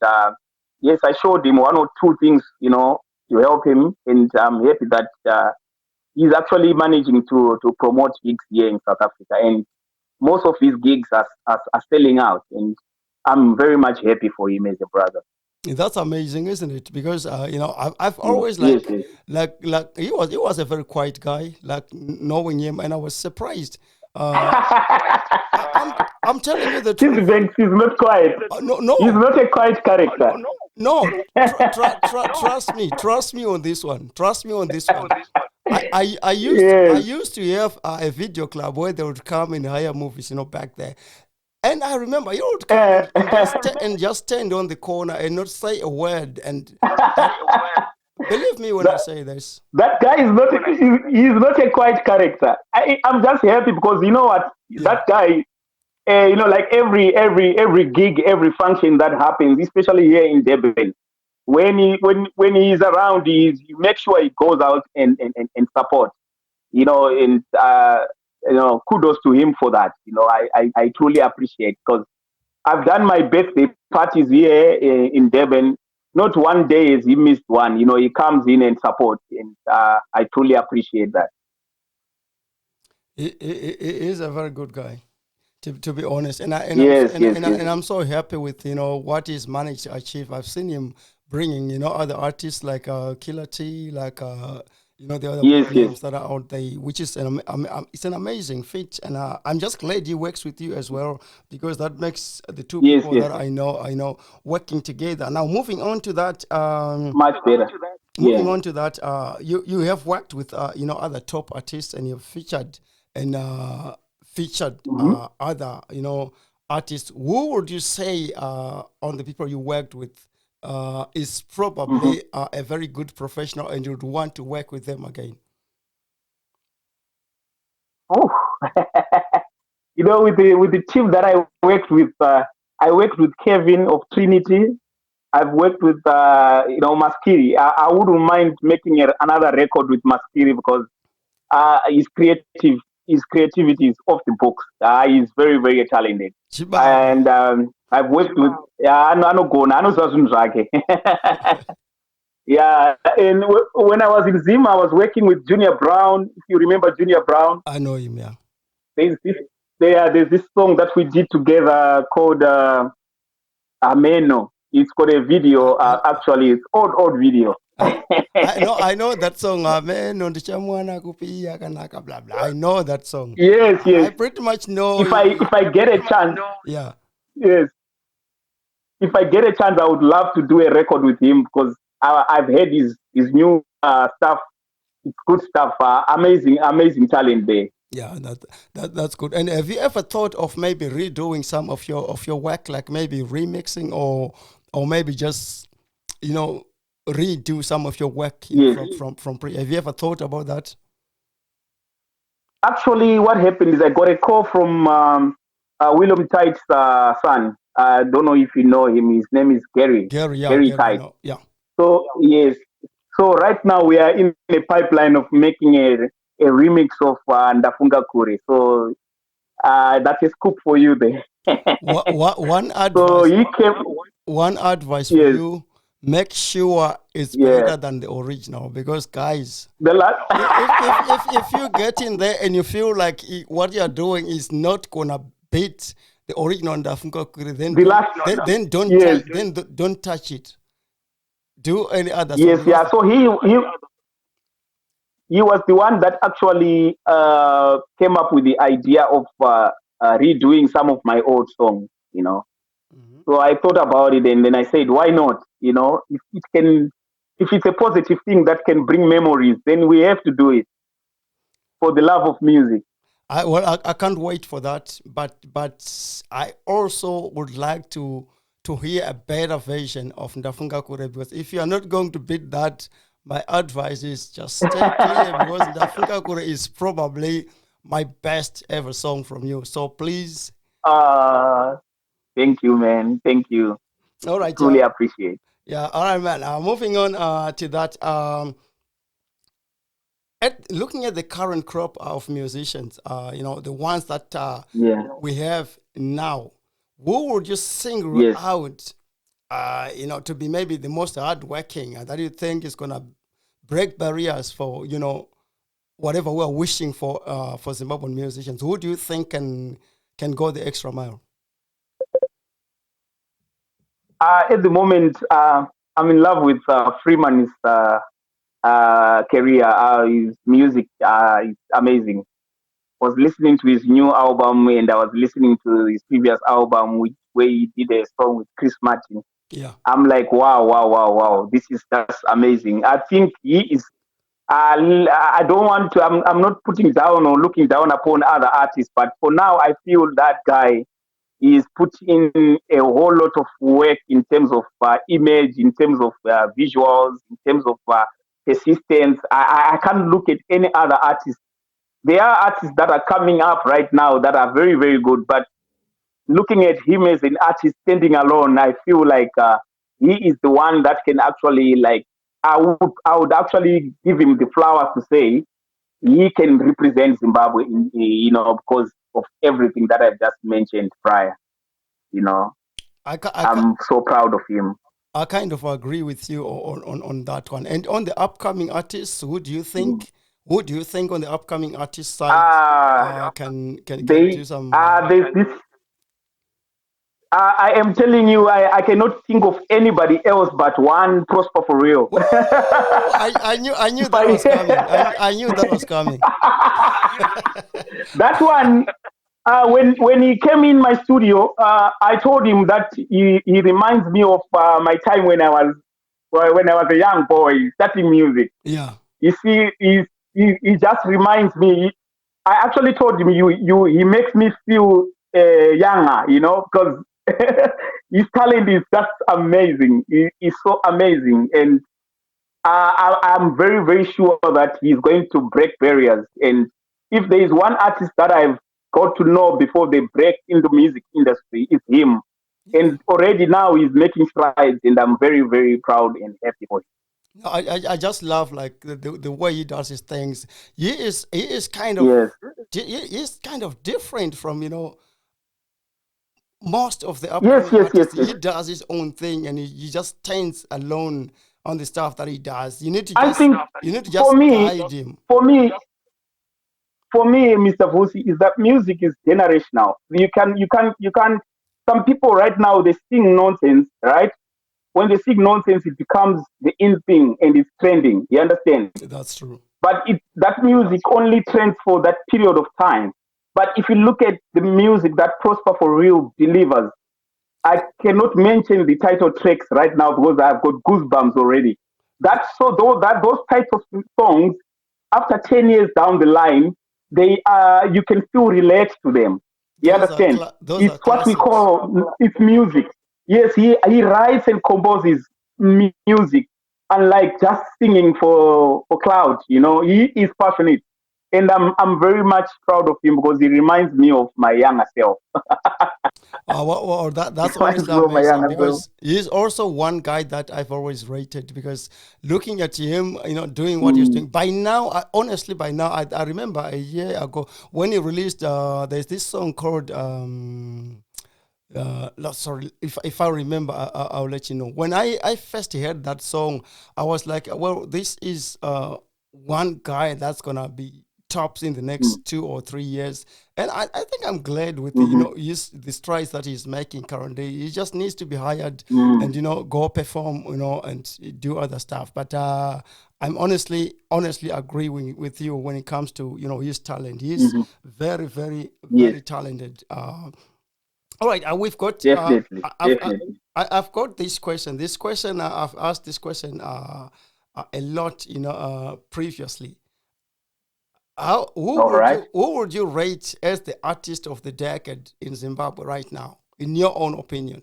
Speaker 3: yes, I showed him one or two things, to help him, and I'm happy that he's actually managing to promote gigs here in South Africa, and most of his gigs are selling out, and I'm very much happy for him as a brother.
Speaker 1: that's amazing, isn't it? Because I've
Speaker 3: Mm.
Speaker 1: always
Speaker 3: Yes, yes.
Speaker 1: like he was a very quiet guy, like knowing him, and I was surprised Uh, I'm telling you the
Speaker 3: This
Speaker 1: truth.
Speaker 3: Banks is not quiet.
Speaker 1: No,
Speaker 3: He's
Speaker 1: no,
Speaker 3: not a quiet character.
Speaker 1: no. Trust me on this one. Trust me on this one. I
Speaker 3: Yes.
Speaker 1: used to have a video club where they would come and hire movies, back there. And I remember you would come and just stand on the corner and not say a word. And believe me when I
Speaker 3: that,
Speaker 1: say this.
Speaker 3: that guy is not. He's not a quiet character. I'm just happy because you know what?
Speaker 1: Yeah.
Speaker 3: That guy. Like every gig, every function that happens, especially here in Durban, when he is around, he makes sure he goes out and support. And kudos to him for that. I truly appreciate because I've done my birthday parties here in Durban. Not one day has he missed one. He comes in and supports, and I truly appreciate that.
Speaker 1: He is a very good guy. To be honest,
Speaker 3: Yes, yes, yes.
Speaker 1: and I'm so happy with what he's managed to achieve. I've seen him bringing other artists like Killer T, like the other
Speaker 3: Yes,
Speaker 1: big
Speaker 3: yes.
Speaker 1: names that are out there, which is it's an amazing feat, and I'm just glad he works with you as well because that makes the two
Speaker 3: Yes,
Speaker 1: people
Speaker 3: yes.
Speaker 1: that I know working together. Now moving on to that.
Speaker 3: Much better.
Speaker 1: Moving
Speaker 3: Yeah.
Speaker 1: on to that, you have worked with other top artists and you've featured and featured
Speaker 3: Hmm.
Speaker 1: other artists. Who would you say on the people you worked with is
Speaker 3: Hmm.
Speaker 1: probably a very good professional and you'd want to work with them again?
Speaker 3: Oh, with the team that I worked with Kevin of Trinity. I've worked with Maskiri. I wouldn't mind making another record with Maskiri because his creativity is off the books. He's very very talented,
Speaker 1: Chibaba.
Speaker 3: and I've worked with I know Zazun Zake. Yeah, and when I was in Zim, I was working with Junior Brown. If you remember Junior Brown,
Speaker 1: I know him, yeah.
Speaker 3: there's this there's this song that we did together called Ameno. It's got a video.
Speaker 1: I,
Speaker 3: Actually, it's old video.
Speaker 1: I, I know that song. Man, on the chamwana kupia kanaka blah blah. I know that song.
Speaker 3: Yes,
Speaker 1: I
Speaker 3: yes.
Speaker 1: pretty much know.
Speaker 3: If I get a chance,
Speaker 1: Yeah.
Speaker 3: yes, if I get a chance, I would love to do a record with him because I've heard his new stuff. It's good stuff. Amazing talent there.
Speaker 1: Yeah, that's good. And have you ever thought of maybe redoing some of your work, like maybe remixing or maybe just you know redo some of your work,
Speaker 3: Yes.
Speaker 1: from pre? Have you ever thought about that?
Speaker 3: Actually, what happened is I got a call from William Tight's son. I don't know if you know him. His name is Gary.
Speaker 1: Gary, yeah,
Speaker 3: Gary
Speaker 1: Gary, I
Speaker 3: Tight.
Speaker 1: know, yeah.
Speaker 3: So yes. So right now we are in a pipeline of making a remix of Ndafunga Kure. So that's a scoop for you there.
Speaker 1: One
Speaker 3: So
Speaker 1: advice,
Speaker 3: he came.
Speaker 1: one advice for
Speaker 3: Yes.
Speaker 1: you: make sure it's
Speaker 3: Yeah.
Speaker 1: better than the original, because guys,
Speaker 3: The last.
Speaker 1: if you get in there and you feel like what you're doing is not gonna beat the original Ndafunga Kure, then
Speaker 3: The last.
Speaker 1: then don't
Speaker 3: Yes.
Speaker 1: don't touch it. Do any other song
Speaker 3: Yes.
Speaker 1: because
Speaker 3: Yeah. So he was the one that actually came up with the idea of redoing some of my old songs.
Speaker 1: Mhm.
Speaker 3: So I thought about it, and then I said, why not? If it can, if it's a positive thing that can bring memories, then we have to do it for the love of music.
Speaker 1: I can't wait for that, but I also would like to hear a better version of Ndafunga Kure, because if you are not going to beat that, my advice is just stay clear, because Ndafunga Kure is probably my best ever song from you. So please,
Speaker 3: Uh, Thank you, man. Thank you.
Speaker 1: all right,
Speaker 3: Truly appreciate.
Speaker 1: yeah, all right, man. Moving on to that. Looking at the current crop of musicians, the ones that
Speaker 3: Yeah.
Speaker 1: we have now, who would you single
Speaker 3: Yes.
Speaker 1: out, to be maybe the most hardworking and that you think is gonna break barriers for whatever we're wishing for Zimbabwean musicians? Who do you think can go the extra mile?
Speaker 3: At the moment, I'm in love with Freeman's career. His music is amazing. was listening to his new album, and I was listening to his previous album, where he did a song with Chris Martin.
Speaker 1: Yeah.
Speaker 3: I'm like, wow, wow, wow, wow. This is just amazing. I think he is. I don't want to. I'm not putting down or looking down upon other artists, but for now, I feel that guy is put in a whole lot of work in terms of image, in terms of visuals, in terms of persistence. I can't look at any other artist. There are artists that are coming up right now that are very, very good, but looking at him as an artist standing alone, I feel like he is the one that can actually like. I would actually give him the flowers to say he can represent Zimbabwe, because of everything that I've just mentioned prior. You know,
Speaker 1: I, ca- I, ca-
Speaker 3: I'm so proud of him.
Speaker 1: I kind of agree with you on that one. And on the upcoming artists, who do you
Speaker 3: Mm.
Speaker 1: think? Who do you think on the upcoming artist side can
Speaker 3: They
Speaker 1: do some?
Speaker 3: there's this. I am telling you, I cannot think of anybody else but one Prosper for real.
Speaker 1: Woo! I knew that was coming.
Speaker 3: My,
Speaker 1: I knew that was coming.
Speaker 3: that one, when he came in my studio, I told him that he reminds me of my time when I was a young boy starting music.
Speaker 1: Yeah.
Speaker 3: You see, he just reminds me. I actually told him he makes me feel younger, because his talent is just amazing. He's so amazing, and I'm very, very sure that he's going to break barriers. And if there is one artist that I've got to know before they break in the music industry, it's him.
Speaker 1: Yeah.
Speaker 3: And already now he's making strides, and I'm very, very proud and happy for him.
Speaker 1: No, I just love like the way he does his things. He is kind of
Speaker 3: Yes,
Speaker 1: he is kind of different from most of the
Speaker 3: yes,
Speaker 1: upcoming
Speaker 3: yes, yes,
Speaker 1: artists.
Speaker 3: yes.
Speaker 1: He does his own thing and he just stands alone on the stuff that he does.
Speaker 3: I think
Speaker 1: You need to
Speaker 3: for
Speaker 1: just
Speaker 3: me,
Speaker 1: guide him.
Speaker 3: for me, for me, Mr. Vusi, is that music is generational. You can. Some people right now they sing nonsense, right? When they sing nonsense, it becomes the in thing and it's trending. You understand?
Speaker 1: That's true.
Speaker 3: But that music only trends for that period of time. But if you look at the music that Prosper for real delivers, I cannot mention the title tracks right now because I've got goosebumps already. That's so those types of songs, after 10 years down the line, they you can still relate to them. You understand?
Speaker 1: Those
Speaker 3: It's
Speaker 1: are
Speaker 3: what we
Speaker 1: classics.
Speaker 3: call it's music. Yes, he writes and composes music, unlike just singing for cloud. He is passionate, and I'm very much proud of him because he reminds me of my younger self. He
Speaker 1: That's
Speaker 3: reminds
Speaker 1: honestly
Speaker 3: me of my
Speaker 1: amazing
Speaker 3: younger self.
Speaker 1: because he's also one guy that I've always rated because looking at him, doing what he's
Speaker 3: Mm.
Speaker 1: doing. By now, I remember a year ago when he released, there's this song called, sorry, if I remember, I'll let you know. When I first heard that song, I was like, well, this is one guy that's gonna be tops in the
Speaker 3: Mm.
Speaker 1: next 2 or 3 years, and I think I'm glad with
Speaker 3: Mm-hmm.
Speaker 1: the strides that he's making currently. He just needs to be hired
Speaker 3: Mm.
Speaker 1: and go perform, and do other stuff. But I'm honestly agreeing with you when it comes to his talent. He's
Speaker 3: Mm-hmm.
Speaker 1: very, very,
Speaker 3: Yes,
Speaker 1: very talented. All right, we've got.
Speaker 3: definitely,
Speaker 1: I-
Speaker 3: definitely.
Speaker 1: I've got this question. This question, I've asked this question a lot, previously.
Speaker 3: All right.
Speaker 1: Who would you rate as the artist of the decade in Zimbabwe right now, in your own opinion?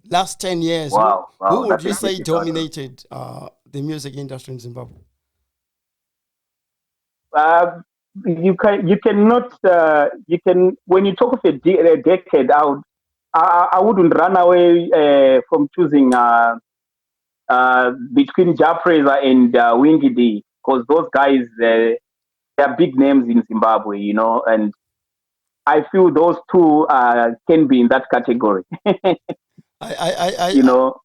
Speaker 1: Last 10 years,
Speaker 3: Wow,
Speaker 1: who
Speaker 3: wow,
Speaker 1: would
Speaker 3: that's
Speaker 1: you
Speaker 3: a
Speaker 1: say
Speaker 3: difficult one.
Speaker 1: dominated the music industry in Zimbabwe?
Speaker 3: Uh, you cannot you can when you talk of a decade out, I wouldn't run away from choosing between Ja Fraser and Wingy D because those guys they're big names in Zimbabwe, and I feel those two can be in that category.
Speaker 1: I, I, I,
Speaker 3: you
Speaker 1: I,
Speaker 3: know,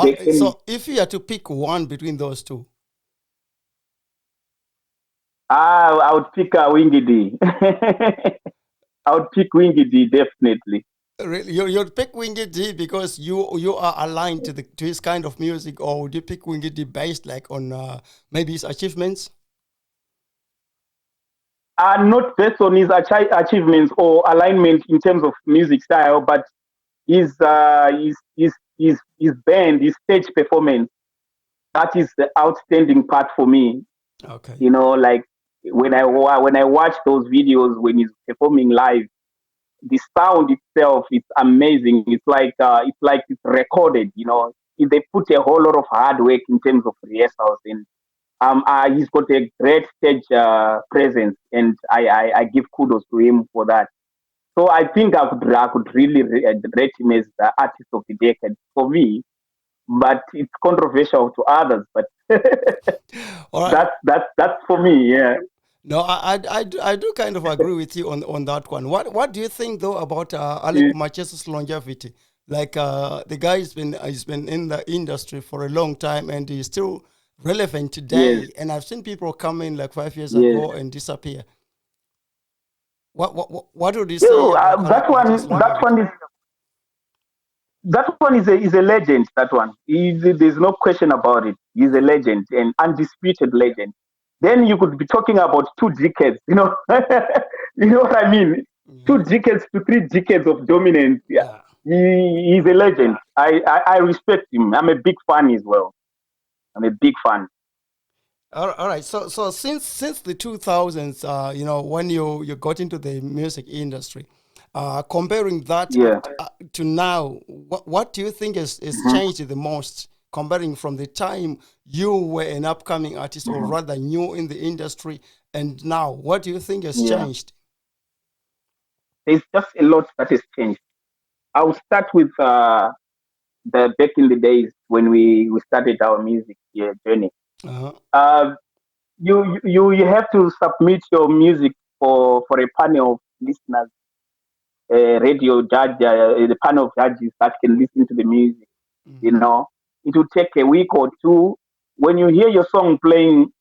Speaker 3: they can.
Speaker 1: so if you had to pick one between those two,
Speaker 3: I would pick Wingy D. I would pick Wingy D definitely.
Speaker 1: really, you'd pick Wingy D because you are aligned to his kind of music, or would you pick Wingy D based like on maybe his achievements?
Speaker 3: not based on his achievements or alignment in terms of music style, but his band, his stage performance. That is the outstanding part for me.
Speaker 1: Okay.
Speaker 3: You know, like when I watch those videos when he's performing live, the sound itself is amazing. It's recorded. You know, they put a whole lot of hard work in terms of rehearsals, and he's got a great stage presence, and I give kudos to him for that. So I think I could really rate him as the artist of the decade for me, but it's controversial to others. But
Speaker 1: All right.
Speaker 3: that's for me. Yeah.
Speaker 1: No, I do kind of agree with you on that one. What do you think though about Alec
Speaker 3: Yeah.
Speaker 1: Machesa's longevity? Like the guy has been in the industry for a long time and he's still relevant
Speaker 3: Yes.
Speaker 1: today. And I've seen people come in like 5 years
Speaker 3: Yes.
Speaker 1: ago and disappear. What would you say
Speaker 3: So
Speaker 1: about Alec Machesa's longevity?
Speaker 3: that one is a legend. That one, there's no question about it. He's a legend, an undisputed legend. Then you could be talking about 2 decades. You know, you know what I mean?
Speaker 1: Yeah,
Speaker 3: 2 decades to 3 decades of dominance. Yeah,
Speaker 1: yeah.
Speaker 3: he's a legend. I respect him. I'm a big fan as well. I'm a big fan.
Speaker 1: All right. So since the 2000s, when you got into the music industry, comparing that
Speaker 3: Yeah.
Speaker 1: to now, what do you think is
Speaker 3: Mhm.
Speaker 1: changed the most? Comparing from the time you were an upcoming artist or
Speaker 3: Mhm.
Speaker 1: rather new in the industry, and now, what do you think has
Speaker 3: Yeah.
Speaker 1: changed?
Speaker 3: There's just a lot that has changed. I'll start with the back in the days when we started our music journey.
Speaker 1: Uh-huh.
Speaker 3: Uh, you have to submit your music for a panel of listeners, radio judge, the panel of judges that can listen to the music. You
Speaker 1: Hmm.
Speaker 3: know, it will take a week or two. When you hear your song playing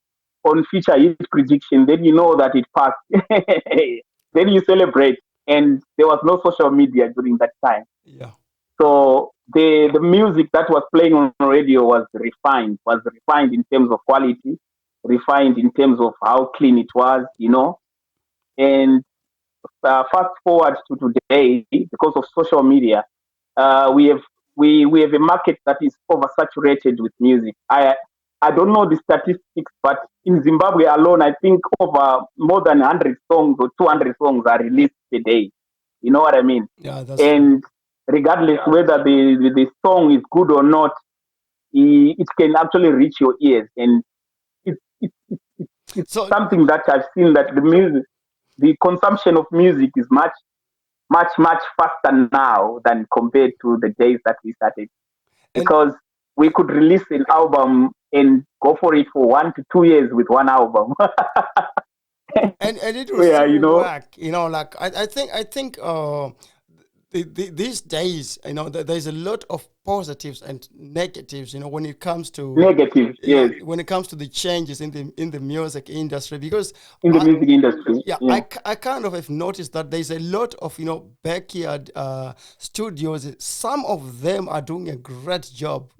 Speaker 3: on feature hit prediction, then you know that it passed. Then you celebrate. And there was no social media during that time.
Speaker 1: Yeah.
Speaker 3: So the music that was playing on radio was refined in terms of quality, refined in terms of how clean it was, you know. And fast forward to today, because of social media, we have we have a market that is oversaturated with music. I don't know the statistics, but in Zimbabwe alone, I think over more than 100 songs or 200 songs are released a day. You know what I mean?
Speaker 1: Yeah, that's true.
Speaker 3: And regardless whether the song is good or not, it can actually reach your ears. And it's
Speaker 1: So
Speaker 3: something that I've seen that the consumption of music is much faster now than compared to the days that we started.
Speaker 1: and
Speaker 3: Because we could release an album and go for it for 1 to 2 years with one album.
Speaker 1: and it will
Speaker 3: Yeah, you
Speaker 1: still
Speaker 3: know.
Speaker 1: work. Like I think these days, there's a lot of positives and negatives, when it comes to
Speaker 3: Negative,
Speaker 1: yeah,
Speaker 3: yes,
Speaker 1: when it comes to the changes in the music industry, because
Speaker 3: in the
Speaker 1: I
Speaker 3: music industry.
Speaker 1: yeah,
Speaker 3: Yeah.
Speaker 1: I kind of have noticed that there's a lot of backyard studios. Some of them are doing a great job,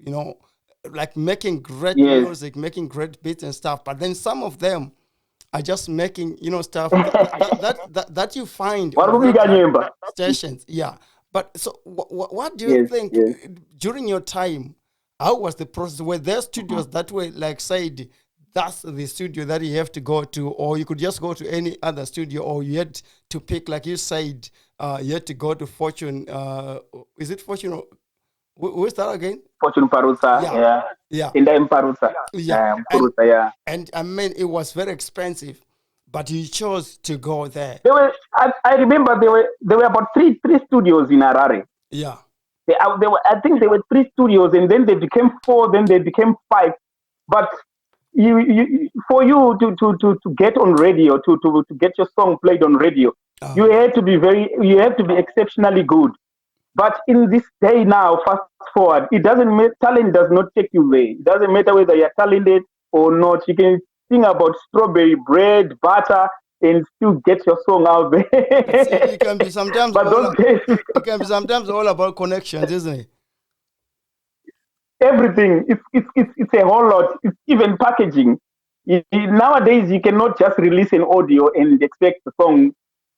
Speaker 1: like making great
Speaker 3: Yes.
Speaker 1: music, making great beats and stuff. But then some of them are just making stuff that you find on
Speaker 3: Warumika
Speaker 1: radio
Speaker 3: nyemba.
Speaker 1: stations. Yeah. But so what do you
Speaker 3: Yes,
Speaker 1: think
Speaker 3: yes.
Speaker 1: during your time? How was the process? Were there studios that were like said that's the studio that you have to go to, or you could just go to any other studio, or you had to pick, like you said, you had to go to Fortune. Is it Fortune? Who is that again?
Speaker 3: Fortune Parusa,
Speaker 1: Yeah,
Speaker 3: yeah.
Speaker 1: yeah,
Speaker 3: Tinda Parusa.
Speaker 1: yeah. And
Speaker 3: Parusa, yeah.
Speaker 1: and I mean it was very expensive, but you chose to go there.
Speaker 3: I remember there were about three studios in Harare.
Speaker 1: Yeah.
Speaker 3: I think there were 3 studios, and then they became 4, then they became 5. But for you to get on radio, to get your song played on radio,
Speaker 1: Uh,
Speaker 3: you have to be exceptionally good. But in this day now, fast forward, it doesn't matter. Talent does not take you there. It doesn't matter whether you're talented or not. You can sing about strawberry bread, butter, and still get your song out
Speaker 1: it
Speaker 3: there.
Speaker 1: can be sometimes
Speaker 3: But
Speaker 1: all
Speaker 3: those days,
Speaker 1: it can be sometimes all about connections, isn't it?
Speaker 3: everything it's a whole lot. It's even packaging. Nowadays you cannot just release an audio and expect the song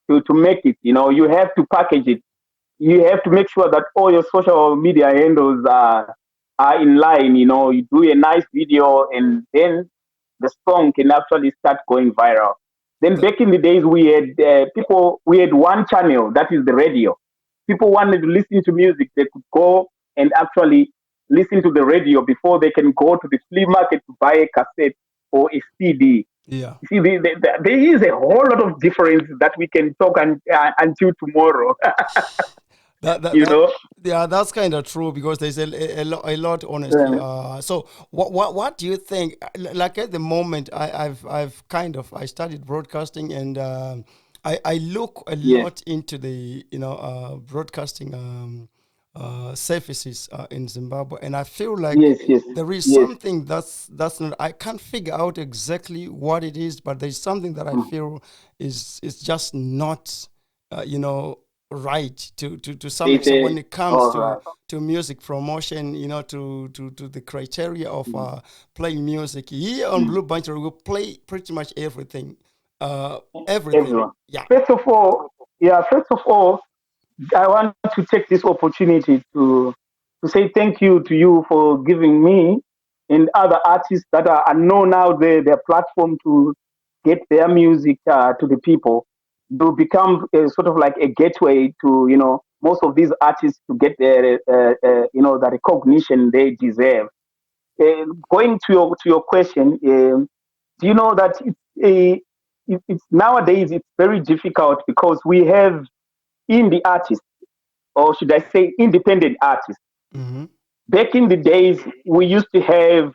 Speaker 3: to make it. You have to package it. You have to make sure that all your social media handles are in line. You do a nice video, and then the song can actually start going viral. Then back in the days, we had people. We had one channel, that is the radio. People wanted to listen to music, they could go and actually listen to the radio before they can go to the flea market to buy a cassette or a CD.
Speaker 1: Yeah.
Speaker 3: See, there is a whole lot of difference that we can talk until tomorrow.
Speaker 1: That
Speaker 3: you know.
Speaker 1: yeah, that's kind of true because there's a lot honestly.
Speaker 3: Yeah.
Speaker 1: So what do you think? Like at the moment, I've kind of I studied broadcasting and I look a
Speaker 3: Yes.
Speaker 1: lot into the broadcasting services in Zimbabwe, and I feel like
Speaker 3: Yes. Yes.
Speaker 1: there is
Speaker 3: Yes.
Speaker 1: something that's not, I can't figure out exactly what it is, but there's something that I feel is just not right to some
Speaker 3: It's
Speaker 1: extent when it comes
Speaker 3: all right.
Speaker 1: to music promotion, to the criteria of playing music. Here on Bluebunch we play pretty much everything. Everything.
Speaker 3: Everyone.
Speaker 1: Yeah.
Speaker 3: First of all, I want to take this opportunity to say thank you to you for giving me and other artists that are unknown out there their platform to get their music to the people. To become sort of like a gateway to most of these artists to get the recognition they deserve. Going to your question, do you know that it's nowadays it's very difficult because we have indie artists, or should I say independent artists.
Speaker 1: Mm-hmm.
Speaker 3: Back in the days, we used to have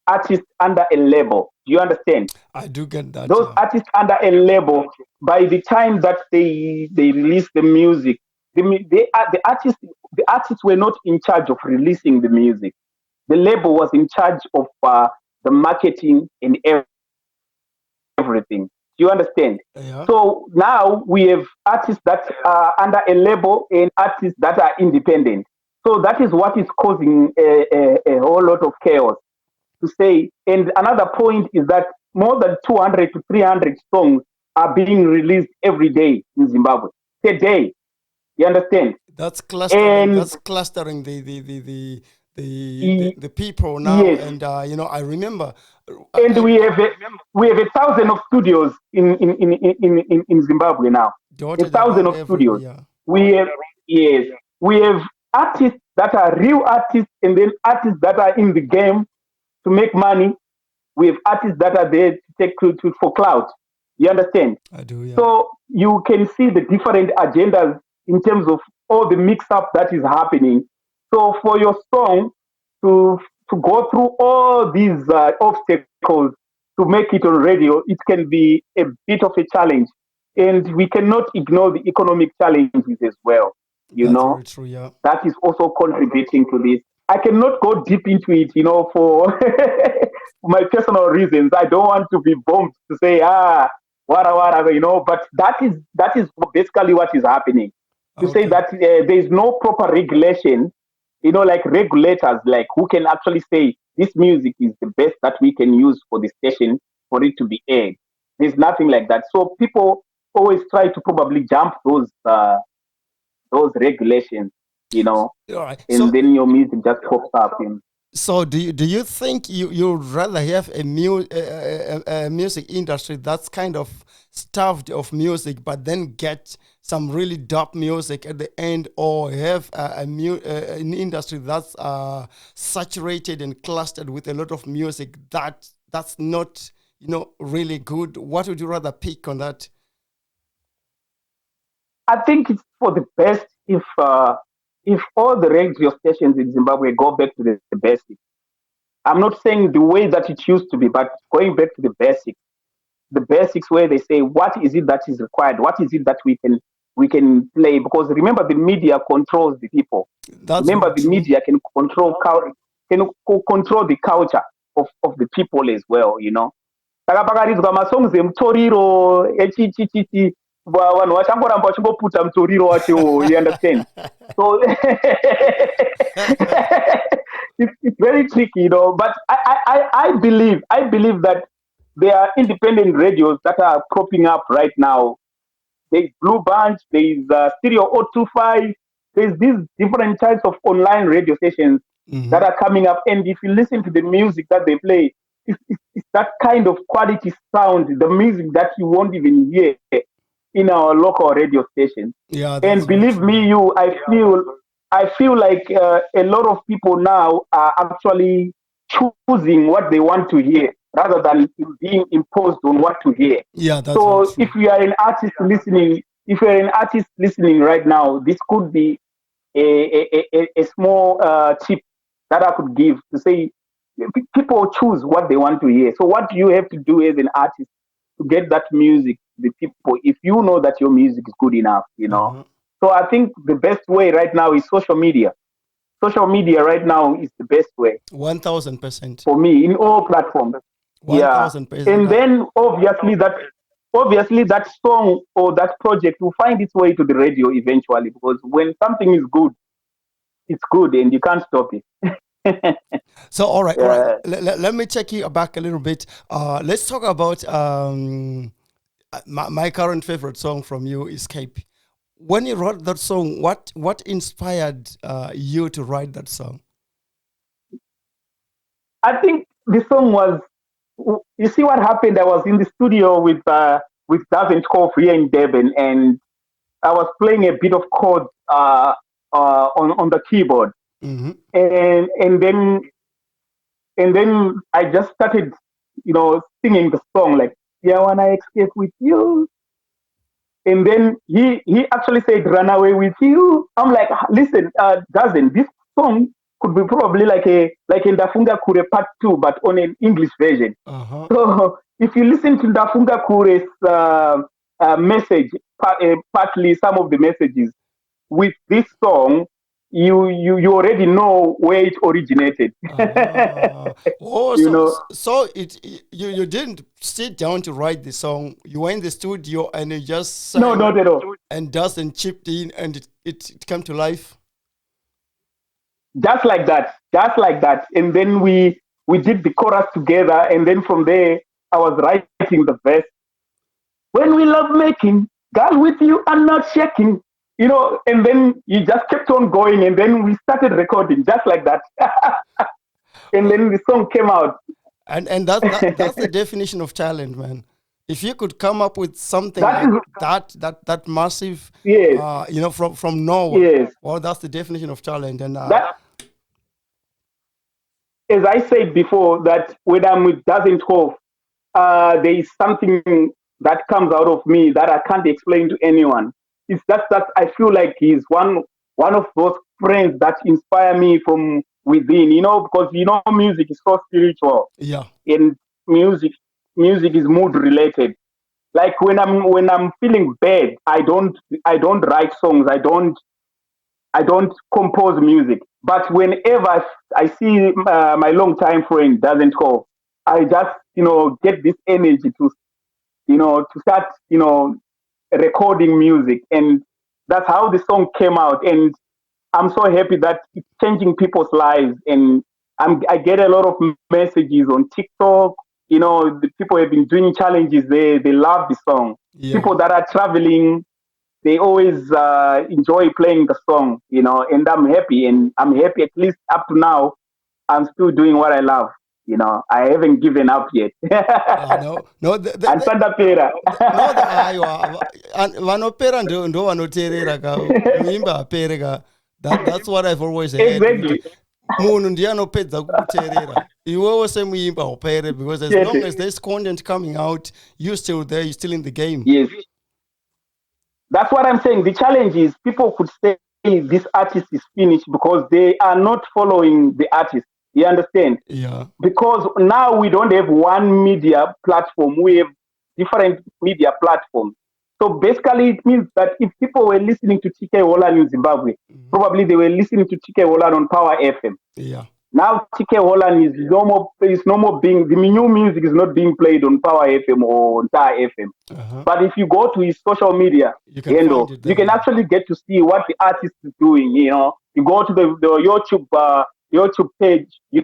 Speaker 3: artists under a label. Do you understand?
Speaker 1: I do get that.
Speaker 3: Those artists under a label, by the time that they release the music, the artists were not in charge of releasing the music. The label was in charge of the marketing and everything. Do you understand?
Speaker 1: Yeah.
Speaker 3: So now we have artists that are under a label and artists that are independent. So that is what is causing a whole lot of chaos to say. And another point is that more than 200 to 300 songs are being released every day in Zimbabwe. Today, you understand?
Speaker 1: That's clustering.
Speaker 3: And
Speaker 1: That's clustering the people now.
Speaker 3: yes,
Speaker 1: And I remember.
Speaker 3: and we have 1,000 of studios in Zimbabwe now. A
Speaker 1: Dotted
Speaker 3: thousand
Speaker 1: around
Speaker 3: of
Speaker 1: everywhere.
Speaker 3: studios.
Speaker 1: Yeah.
Speaker 3: We have yes, we have artists that are real artists, and then artists that are in the game to make money. We have artists that are there to take for clout. You understand?
Speaker 1: I do. Yeah.
Speaker 3: So you can see the different agendas in terms of all the mix-up that is happening. So for your song to go through all these obstacles to make it on radio, it can be a bit of a challenge, and we cannot ignore the economic challenges as well. You
Speaker 1: That's
Speaker 3: know,
Speaker 1: very true. Yeah.
Speaker 3: that is also contributing to this. I cannot go deep into it, for my personal reasons. I don't want to be bombed to say whatever, but that is basically what is happening. To say
Speaker 1: Okay.
Speaker 3: that there is no proper regulation, like regulators, like who can actually say this music is the best that we can use for the station for it to be aired. There's nothing like that. So people always try to probably jump those regulations,
Speaker 1: All right.
Speaker 3: and then your music just pops up.
Speaker 1: So do you think you'd rather have a music industry that's kind of stuffed of music, but then get some really dope music at the end, or have an industry that's saturated and clustered with a lot of music that's not really good? What would you rather pick on that?
Speaker 3: I think it's for the best if all the radio stations in Zimbabwe go back to the basics. I'm not saying the way that it used to be, but going back to the basics where they say what is it that is required, what is it that we can play, because remember the media controls the people.
Speaker 1: That's
Speaker 3: Remember
Speaker 1: very
Speaker 3: the
Speaker 1: true.
Speaker 3: media can control control the culture of the people as well. Saka pakaridzwa masongs emutoriro echichichichi vanhu vachangoramba vachimboputa mutoriro wacho, you understand? So it's very tricky, But I believe that there are independent radios that are cropping up right now. There's Bluebunch, there's Stereo 025, there's these different types of online radio stations that are coming up. And if you listen to the music that they play, it's that kind of quality sound, the music that you won't even hear in our local radio stations.
Speaker 1: Yeah, that's
Speaker 3: And believe me, I feel like a lot of people now are actually choosing what they want to hear rather than being imposed on what to hear.
Speaker 1: yeah, that's
Speaker 3: So
Speaker 1: very
Speaker 3: if you are an artist listening, if you're an artist listening right now, this could be a small tip that I could give to say people choose what they want to hear. So what you have to do as an artist to get that music to the people, if you know that your music is good enough.
Speaker 1: true.
Speaker 3: So I think the best way right now is social media. Social media right now is the best way
Speaker 1: 1,000%.
Speaker 3: for me in all platforms. Yeah.
Speaker 1: 1,000%.
Speaker 3: And then obviously that song or that project will find its way to the radio eventually, because when something is good, it's good and you can't stop it.
Speaker 1: So, all right.
Speaker 3: Yeah.
Speaker 1: Let me take you back a little bit. Let's talk about my current favorite song from you, Escape. When you wrote that song, what inspired you to write that song?
Speaker 3: I think the song was, you see what happened? I was in the studio with David Koff here in Durban, and I was playing a bit of chords on the keyboard,
Speaker 1: Mm-hmm.
Speaker 3: and then I just started, singing the song like, "Yeah, when I escape with you," and then he actually said, "Run away with you." I'm like, "Listen, Dazen, this song could be probably like in Dafunga Kure Part 2, but on an English version."
Speaker 1: Uh-huh.
Speaker 3: So if you listen to Dafunga Kure's message, partly some of the messages with this song, you already know where it originated.
Speaker 1: Oh,
Speaker 3: you
Speaker 1: so
Speaker 3: know,
Speaker 1: so you didn't sit down to write the song. You went in the studio and you just
Speaker 3: no,
Speaker 1: sang,
Speaker 3: not at all.
Speaker 1: and Dustin chipped in, and it came to life.
Speaker 3: Just like that, and then we did the chorus together, and then from there I was writing the verse. When we love making, girl, with you I'm not shaking. And then you just kept on going, and then we started recording just like that. And then the song came out.
Speaker 1: And that's the definition of talent, man. If you could come up with something
Speaker 3: That
Speaker 1: like
Speaker 3: is,
Speaker 1: that massive,
Speaker 3: yes,
Speaker 1: from nowhere,
Speaker 3: yes.
Speaker 1: well, that's the definition of talent. And
Speaker 3: That, as I said before, that when I'm with Doesn't Hope, there is something that comes out of me that I can't explain to anyone. It's just that I feel like he's one of those friends that inspire me from within, because music is so spiritual,
Speaker 1: yeah,
Speaker 3: and music is mood related. Like when I'm feeling bad, I don't write songs. I don't compose music. But whenever I see my longtime friend Doesn't Call, I just get this energy to start recording music, and that's how the song came out. And I'm so happy that it's changing people's lives, and I get a lot of messages on TikTok. The people have been doing challenges. They love the song.
Speaker 1: yeah.
Speaker 3: People that are traveling, they always enjoy playing the song. And I'm happy, and I'm happy at least up to now. I'm still doing what I love. I haven't given up yet.
Speaker 1: No,
Speaker 3: And Santa Pera.
Speaker 1: no, aiwa vanopera ndo vanoteerera ka muimba apere ka. That's what I've always heard.
Speaker 3: Exactly.
Speaker 1: Munhu ndiye anopedza kukuteerera iwewe semuimba upere, because as
Speaker 3: Yes.
Speaker 1: long as there's content coming out, you're still there, you're still in the game.
Speaker 3: Yes. That's what I'm saying. The challenge is people could say this artist is finished because they are not following the artist. You understand?
Speaker 1: Yeah.
Speaker 3: Because now we don't have one media platform. We have different media platforms. So basically, it means that if people were listening to TK Holland in Zimbabwe, probably they were listening to TK Holland on Power FM.
Speaker 1: Yeah.
Speaker 3: Now TK Holland is no more being, the new music is not being played on Power FM or on Star FM.
Speaker 1: Uh-huh.
Speaker 3: But if you go to his social media,
Speaker 1: You can find it there.
Speaker 3: you can actually get to see what the artist is doing. You go to the YouTube YouTube page, the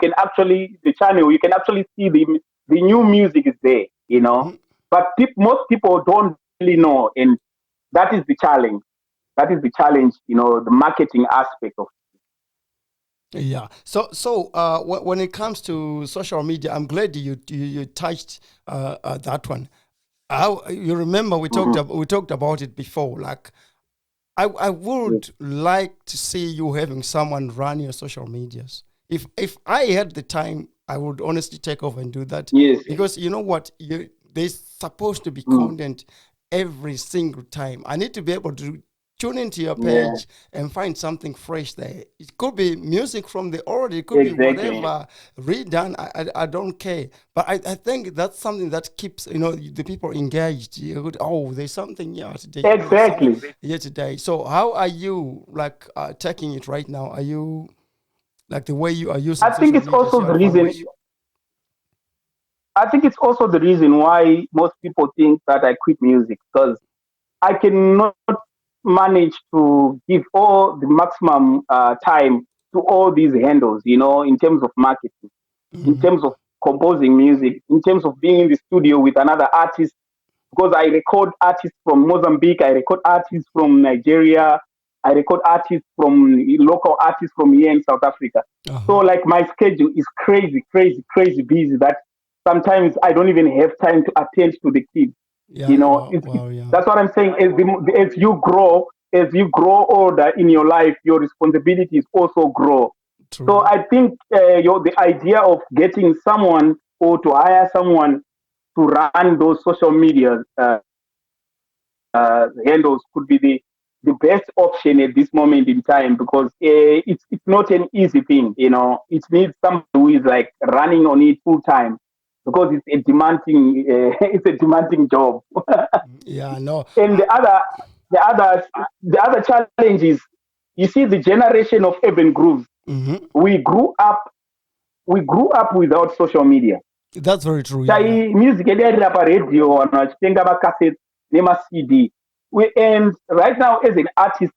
Speaker 3: channel, you can actually see the new music is there,
Speaker 1: Mhm.
Speaker 3: But most people don't really know, and that is the challenge. That is the challenge, the marketing aspect of.
Speaker 1: Yeah. When it comes to social media, I'm glad you touched that one. You remember
Speaker 3: Mhm.
Speaker 1: we talked about it before. Like I
Speaker 3: Yes.
Speaker 1: would like to see you having someone run your social medias. If I had the time, I would honestly take over and do that,
Speaker 3: Yes.
Speaker 1: because you know what, there's supposed to be
Speaker 3: Mm.
Speaker 1: content every single time. I need to be able to tune into your
Speaker 3: Yeah.
Speaker 1: page and find something fresh there. It could be music from the old, it could be
Speaker 3: Exactly.
Speaker 1: whatever redone. I don't care. But I think that's something that keeps the people engaged. Oh, there's something here today. Oh, there's something
Speaker 3: Exactly.
Speaker 1: here today. So how are you like taking it right now? Are you like the way you are
Speaker 3: I
Speaker 1: using
Speaker 3: think
Speaker 1: social
Speaker 3: it's
Speaker 1: media to
Speaker 3: also
Speaker 1: your
Speaker 3: the reason.
Speaker 1: advantage?
Speaker 3: I think it's also the reason why most people think that I quit music, because I cannot manage to give all the maximum time to all these handles, in terms of marketing, in
Speaker 1: Mhm.
Speaker 3: terms of composing music, in terms of being in the studio with another artist, because I record artists from Mozambique, I record artists from Nigeria, I record artists from local artists from here in South Africa. So
Speaker 1: Uh-huh.
Speaker 3: like my schedule is crazy, crazy, crazy busy that sometimes I don't even have time to attend to the kids.
Speaker 1: Yeah. Wow.
Speaker 3: It's
Speaker 1: Wow. Yeah.
Speaker 3: that's what I'm saying. As you grow older in your life, your responsibilities also grow. So
Speaker 1: True.
Speaker 3: I think the idea of getting someone or to hire someone to run those social media handles could be the best option at this moment in time, because it's not an easy thing. It needs someone who is like running on it full time, because it's a demanding it's a demanding job.
Speaker 1: Yeah. No.
Speaker 3: And the other the other challenge is, you see, the generation of urban grooves.
Speaker 1: Mhm.
Speaker 3: We grew up without social media.
Speaker 1: That's very true. Yeah. Yeah.
Speaker 3: Chai music iliarira radio, vanhu vachitenga macassettes nema-cd. And right now, as an artist,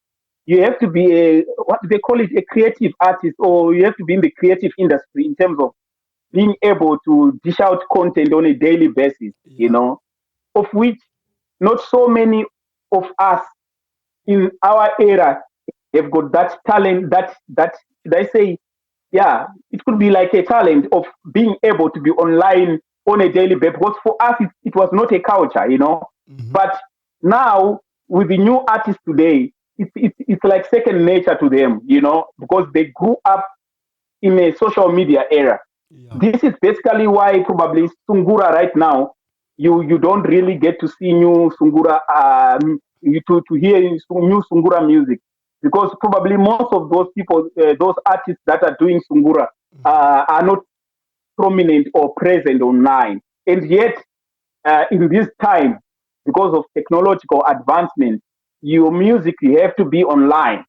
Speaker 3: you have to be what do they call it, a creative artist, or you have to be in the creative industry in terms of being able to dish out content on a daily basis,
Speaker 1: Yeah.
Speaker 3: of which not so many of us in our era have got that talent, that should I say, yeah, it could be like a talent of being able to be online on a daily basis. Because for us, it was not a culture.
Speaker 1: Mhm.
Speaker 3: But now, with the new artists today, it's like second nature to them, because they grew up in a social media era.
Speaker 1: Yeah.
Speaker 3: This is basically why probably Sungura right now, you don't really get to see new Sungura, to hear new Sungura music, because probably most of those people, those artists that are doing Sungura,
Speaker 1: Mhm.
Speaker 3: are not prominent or present online. And yet, in this time, because of technological advancement, your music, you have to be online.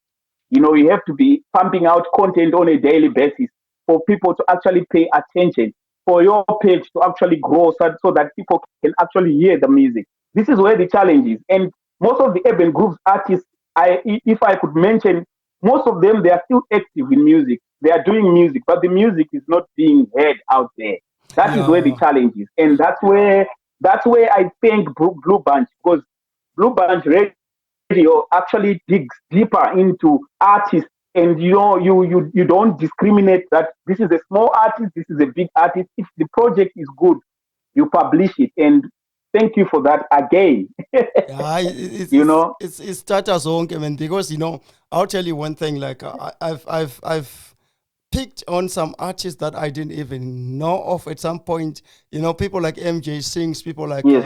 Speaker 3: You have to be pumping out content on a daily basis for people to actually pay attention, for your page to actually grow, so that people can actually hear the music. This is where the challenge is. And most of the urban groups artists, if I could mention, most of them, they are still active in music. They are doing music, but the music is not being heard out there. That is where the
Speaker 1: Yeah.
Speaker 3: challenge is. And that's where I thank Blue Bunch, because Blue Bunch Radio actually digs deeper into artists, and you don't discriminate that this is a small artist, this is a big artist. If the project is good, you publish it, and thank you for that again.
Speaker 1: Yeah,
Speaker 3: you know
Speaker 1: it's status zonke, man. Because I'll tell you one thing. Like I've picked on some artists that I didn't even know of at some point. People like MJ Sings, people like
Speaker 3: yes.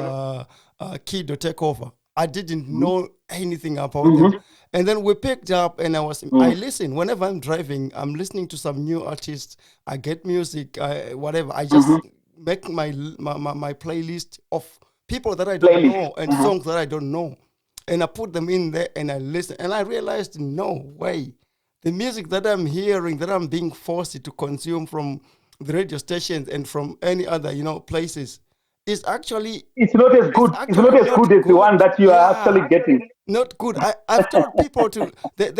Speaker 1: Kid or Takeover. I didn't
Speaker 3: Mhm.
Speaker 1: know anything about them.
Speaker 3: Mhm.
Speaker 1: And then we picked up, and I
Speaker 3: Mm.
Speaker 1: listen whenever I'm driving. I'm listening to some new artists. I get music, whatever. I
Speaker 3: Mhm.
Speaker 1: just make my playlist of people that I don't
Speaker 3: Playlist.
Speaker 1: know and
Speaker 3: Mhm.
Speaker 1: songs that I don't know, and I put them in there and I listen. And I realized, no way, the music that I'm hearing, that I'm being forced to consume from the radio stations and from any other places, is actually
Speaker 3: It's not as
Speaker 1: is
Speaker 3: good. It's
Speaker 1: actually
Speaker 3: not as good
Speaker 1: not
Speaker 3: as the one
Speaker 1: good.
Speaker 3: that you are actually
Speaker 1: Yeah,
Speaker 3: getting.
Speaker 1: Not good. I've told people to. There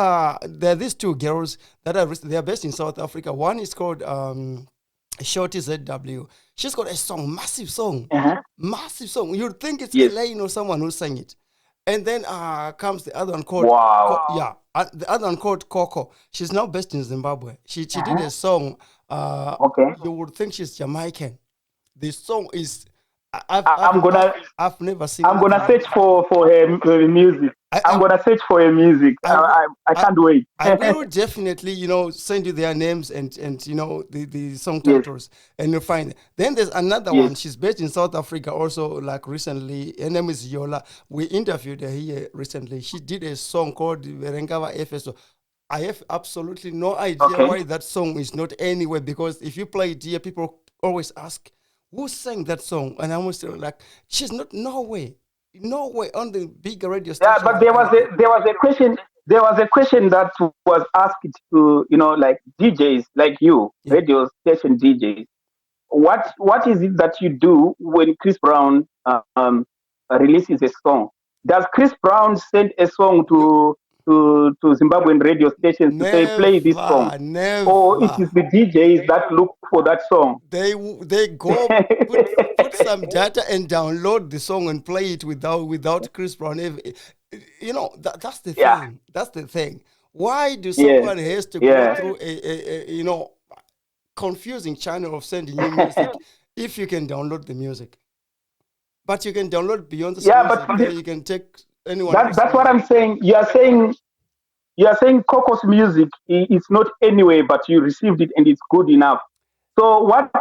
Speaker 1: are these two girls that are they are based in South Africa. One is called Shorty ZW. She's got a song, massive song,
Speaker 3: Uh-huh.
Speaker 1: massive song. You'd think it's
Speaker 3: Yes.
Speaker 1: Elaine or someone who sang it. And then comes the other one called
Speaker 3: Wow.
Speaker 1: the other one called Coco. She's now based in Zimbabwe. She did
Speaker 3: Uh-huh.
Speaker 1: a song.
Speaker 3: Okay.
Speaker 1: You would think she's Jamaican. The song is I've
Speaker 3: I,
Speaker 1: I've
Speaker 3: I'm
Speaker 1: I've,
Speaker 3: gonna
Speaker 1: I've never seen
Speaker 3: I'm
Speaker 1: anything
Speaker 3: gonna
Speaker 1: like
Speaker 3: search
Speaker 1: it.
Speaker 3: for her music.
Speaker 1: I,
Speaker 3: I'm
Speaker 1: I
Speaker 3: gonna search for her music.
Speaker 1: I will,
Speaker 3: I
Speaker 1: I,
Speaker 3: can't wait.
Speaker 1: I will definitely, send you their names and the song
Speaker 3: Yes.
Speaker 1: titles, and you'll find it. Then there's another
Speaker 3: Yes.
Speaker 1: one. She's based in South Africa, also like recently. Her name is Yola. We interviewed her here recently. She did a song called Verengava FSO. I have absolutely no idea
Speaker 3: Okay.
Speaker 1: why that song is not anywhere, because if you play it here, people always ask who sang that song, and I was like, she's not nowhere on the bigger radio
Speaker 3: Yeah,
Speaker 1: stations
Speaker 3: but
Speaker 1: or anything.
Speaker 3: there was a question. There was a question that was asked to like DJs like you,
Speaker 1: Yeah.
Speaker 3: radio station DJs. What is it that you do when Chris Brown releases a song? Does Chris Brown send a song to Zimbabwean radio stations to say play this song,
Speaker 1: Never,
Speaker 3: or it
Speaker 1: never.
Speaker 3: is the DJs that look for that song?
Speaker 1: They go put some data and download the song and play it without Chris Brown. That's the
Speaker 3: Yeah,
Speaker 1: thing. That's the thing. Why do
Speaker 3: yeah,
Speaker 1: someone has to go
Speaker 3: yeah.
Speaker 1: through a confusing channel of sending you music if you can download the music? But you can download Beyonce's
Speaker 3: Yeah, but
Speaker 1: music. There you can take anyone else's
Speaker 3: that's what
Speaker 1: music.
Speaker 3: I'm saying. You are saying Coco's music is not anyway, but you received it and it's good enough. So what?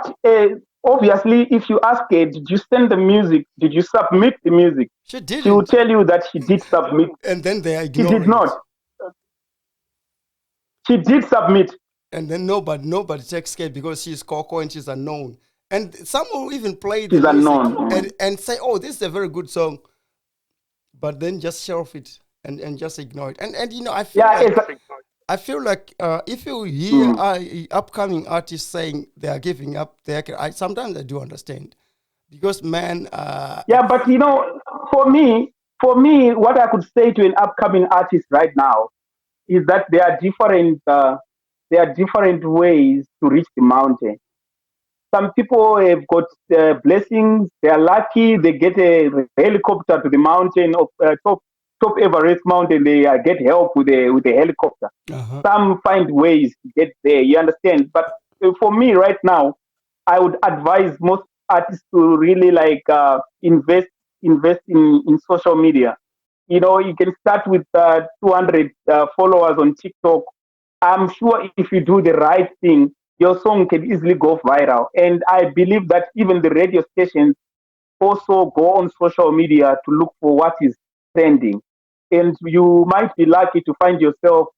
Speaker 3: Obviously, if you ask her, did you send the music? Did you submit the music?
Speaker 1: She
Speaker 3: She will
Speaker 1: didn't,
Speaker 3: tell you that she did submit.
Speaker 1: and then they are
Speaker 3: She did
Speaker 1: ignoring it.
Speaker 3: not. She did submit.
Speaker 1: And then nobody takes care because she's Coco and she's unknown. And some will even play the
Speaker 3: She's
Speaker 1: music
Speaker 3: unknown.
Speaker 1: and say, "Oh, this is a very good song," but then just shelf it and just ignore it. And
Speaker 3: Yeah, exactly.
Speaker 1: I feel like if you hear
Speaker 3: Mm.
Speaker 1: upcoming artists saying they are giving up, sometimes I do understand, because man,
Speaker 3: Yeah, but for me, what I could say to an upcoming artist right now is that there are different ways to reach the mountain. Some people have got blessings. They are lucky. They get a helicopter to the mountain of top Everest mountain. They get help with a helicopter.
Speaker 1: uh-huh.
Speaker 3: Some find ways to get there. You understand? But for me, right now, I would advise most artists to really like invest in social media. You can start with 200 followers on TikTok. I'm sure if you do the right thing, your song can easily go viral. And I believe that even the radio stations also go on social media to look for what is trending. And you might be lucky to find yourself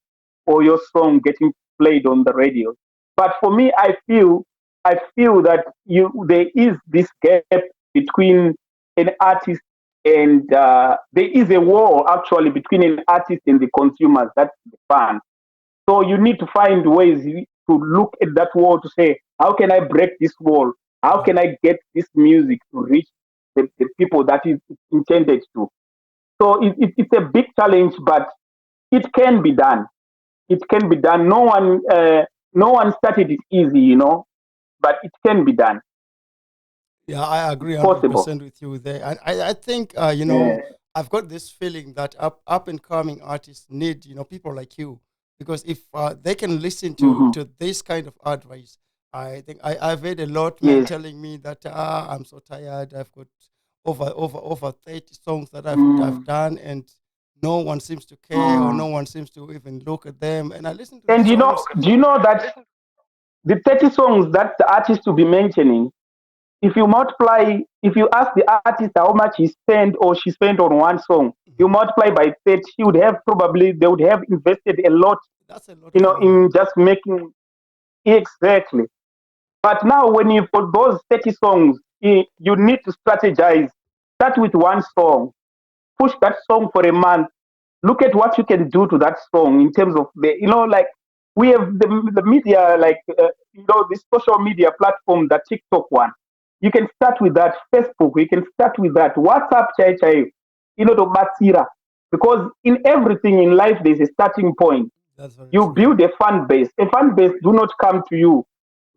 Speaker 3: or your song getting played on the radio. But for me, I feel that there is this gap between an artist and there is a war actually between an artist and the consumers, that's the fans. So you need to find ways to look at that wall to say, how can I break this wall? How can I get this music to reach the people that is intended to? So it's a big challenge, but it can be done. It can be done. No one started it easy, but it can be done.
Speaker 1: Yeah, I agree
Speaker 3: It's possible.
Speaker 1: 100% with you there. And I think,
Speaker 3: Yeah.
Speaker 1: I've got this feeling that up and coming artists need, people like you. Because if they can listen
Speaker 3: Hmm.
Speaker 1: to this kind of advice, I think I've heard a lot men
Speaker 3: Yes.
Speaker 1: telling me that I'm so tired. I've got over 30 songs that I've
Speaker 3: Mm.
Speaker 1: done, and no one seems to care, or no
Speaker 3: Mm.
Speaker 1: one seems to even look at them. And I listen to the
Speaker 3: And
Speaker 1: songs.
Speaker 3: do you know that the 30 songs that the artist will be mentioning, if you ask the artist how much he spent or she spent on one song, you multiply by 30, they would have invested a lot,
Speaker 1: That's a lot of money.
Speaker 3: in just making exactly. But now when you've got those 30 songs, you need to strategize. Start with one song, push that song for a month. Look at what you can do to that song in terms of like we have the media, like this social media platform, the TikTok one. You can start with that. Facebook, you can start with that. WhatsApp, chai chai. to batira. Because in everything in life, there's a starting point.
Speaker 1: That's very
Speaker 3: You
Speaker 1: true.
Speaker 3: build a fan base. A fan base do not come to you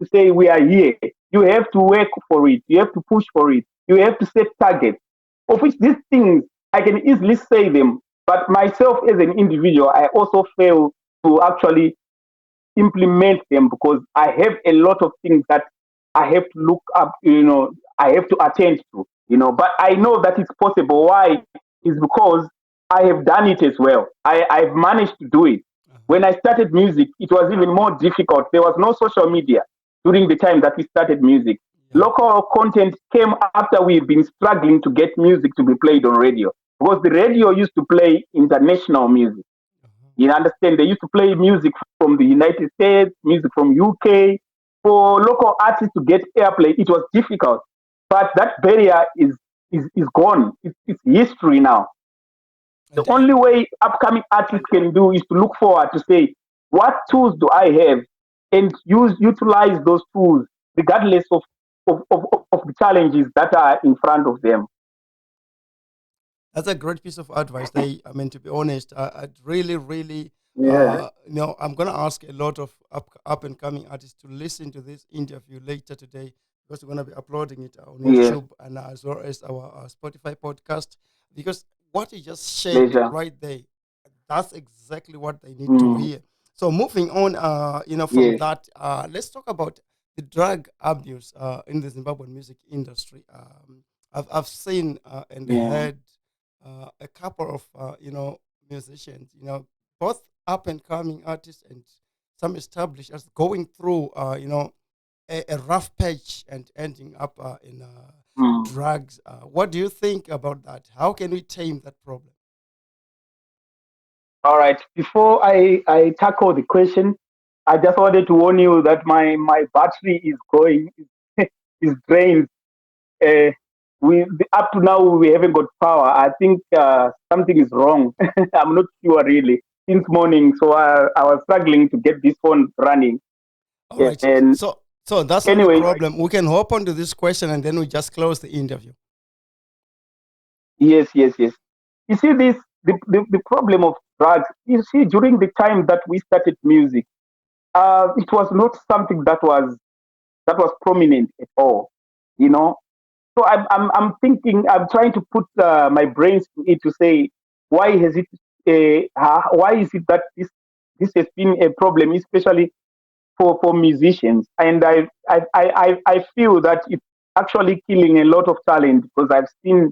Speaker 3: to say we are here. You have to work for it. You have to push for it. You have to set targets. Of which these things I can easily say them, but myself as an individual, I also fail to actually implement them because I have a lot of things that I have to look up, I have to attend to. But I know that it's possible. Why? Is because I have done it as well. I've managed to do it.
Speaker 1: Uh-huh.
Speaker 3: When I started music, it was even more difficult. There was no social media during the time that we started music.
Speaker 1: Yeah.
Speaker 3: Local content came after we've been struggling to get music to be played on radio because the radio used to play international music.
Speaker 1: Uh-huh.
Speaker 3: You understand? They used to play music from the United States, music from UK. For local artists to get airplay, it was difficult. But that barrier is gone. It's history now. The
Speaker 1: And
Speaker 3: only way upcoming artists can do is to look forward to say, what tools do I have? And utilize those tools regardless of the challenges that are in front of them.
Speaker 1: that's a great piece of advice. I mean, to be honest, I'd really, really,
Speaker 3: Yeah.
Speaker 1: I'm gonna ask a lot of up and coming artists to listen to this interview later today because we're gonna be uploading it on
Speaker 3: Yes.
Speaker 1: YouTube and as well as our Spotify podcast. Because what you just shared
Speaker 3: Pleasure.
Speaker 1: right there, that's exactly what they need to
Speaker 3: Mm.
Speaker 1: hear. So moving on, from
Speaker 3: Yes.
Speaker 1: that, let's talk about the drug abuse in the Zimbabwean music industry. I've seen and
Speaker 3: Yeah.
Speaker 1: heard a couple of musicians, both up and coming artists and some established as going through a rough patch and ending up in
Speaker 3: Mm.
Speaker 1: drugs. What do you think about that? How can we tame that problem?
Speaker 3: All right. Before I tackle the question, I just wanted to warn you that my battery is going is drained. Uh, up to now we haven't got power. I think something is wrong. I'm not sure really since morning. So I was struggling to get this phone running.
Speaker 1: All right.
Speaker 3: And
Speaker 1: So that's not a
Speaker 3: anyway,
Speaker 1: problem. We can hop onto this question and then we just close the interview.
Speaker 3: yes, yes, yes. You see this the problem of drugs. You see during the time that we started music, it was not something that was prominent at all. You know, so I'm thinking, I'm trying to put my brains to it to say, why has it, why is it that this has been a problem, especially for musicians? And I feel that it's actually killing a lot of talent because I've seen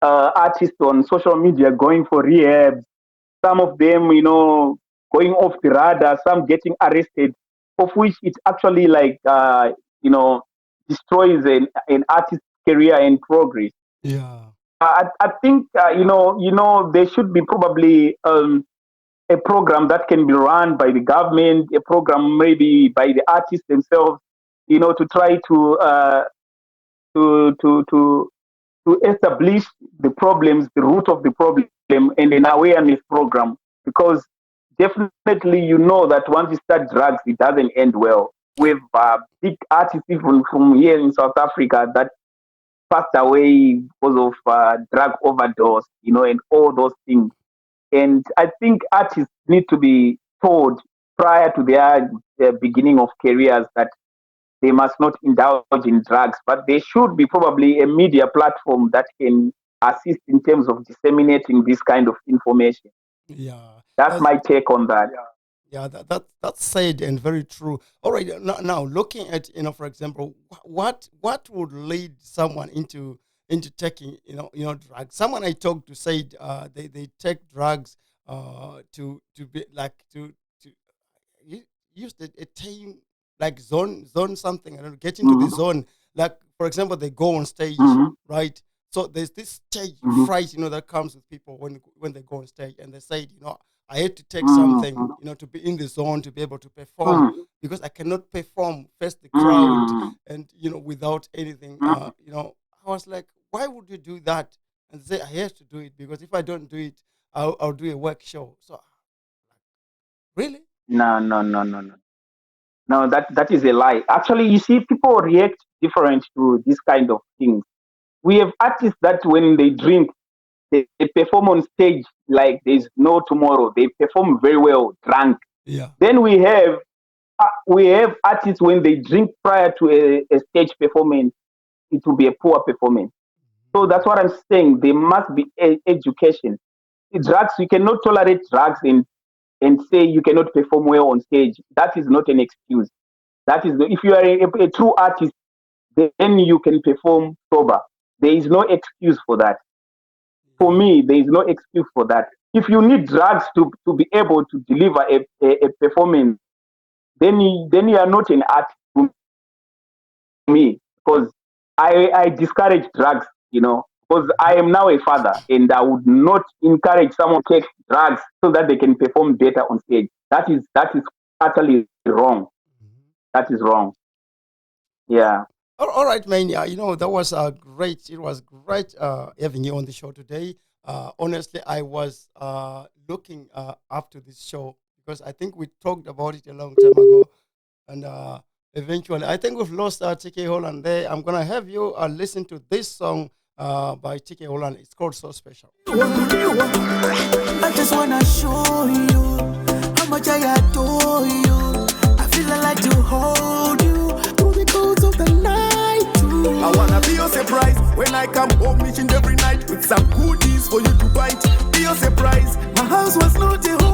Speaker 3: artists on social media going for rehab, some of them, going off the radar, some getting arrested, of which it actually like, you know, destroys an artist's career and progress.
Speaker 1: Yeah.
Speaker 3: I think, there should be probably a program that can be run by the government, a program maybe by the artists themselves, to try to, to, to, to establish the problems, the root of the problem, and an awareness program. Because definitely, that once you start drugs, it doesn't end well. With big artists even from here in South Africa that passed away because of drug overdose, and all those things. And I think artists need to be told prior to their beginning of careers that they must not indulge in drugs, but there should be probably a media platform that can assist in terms of disseminating this kind of information.
Speaker 1: Yeah.
Speaker 3: That's
Speaker 1: That's
Speaker 3: my take on that.
Speaker 1: Yeah, that's said and very true. All right, now looking at for example, what would lead someone into taking drugs? Someone I talked to said they take drugs to be like to u- use a team like zone something. I don't know, get into the
Speaker 3: Mm-hmm.
Speaker 1: zone. Like for example, they go on stage,
Speaker 3: Mm-hmm.
Speaker 1: right? So there's this stage
Speaker 3: Mm-hmm.
Speaker 1: fright, that comes with people when they go on stage, and they say, I had to take something,
Speaker 3: Mm-hmm.
Speaker 1: to be in the zone to be able to perform
Speaker 3: Mm-hmm.
Speaker 1: because I cannot perform face the crowd
Speaker 3: Mm-hmm.
Speaker 1: and without anything. I was like, why would you do that? And they say I have to do it because if I don't do it, I'll do a work show. So really,
Speaker 3: No, no, no, no, no. No, that is a lie. Actually, you see, people react different to this kind of things. We have artists that when they drink, they perform on stage like there's no tomorrow. They perform very well, drunk.
Speaker 1: Yeah.
Speaker 3: Then we have artists when they drink prior to a stage performance, it will be a poor performance. So that's what I'm saying. There must be education. Drugs, you cannot tolerate drugs and say you cannot perform well on stage. That is not an excuse. That is if you are a true artist, then you can perform sober. There is no excuse for that. For me, there is no excuse for that. If you need drugs to be able to deliver a performance, then you are not an artist to me, because I discourage drugs, because I am now a father and I would not encourage someone to take drugs so that they can perform better on stage. That is utterly wrong. That is wrong. Yeah.
Speaker 1: All right, man. Yeah, that was great. It was great having you on the show today. Honestly, I was looking up to this show because I think we talked about it a long time ago, and eventually, I think we've lost TK Holland there. I'm gonna have you listen to this song by TK Holland. It's called "So Special."
Speaker 2: I just wanna show you how much I adore you. I feel like to hold you through the course of the night too. I wanna be your surprise when I come home each and every night with some goodies for you to bite. Be your surprise. My house was not a home.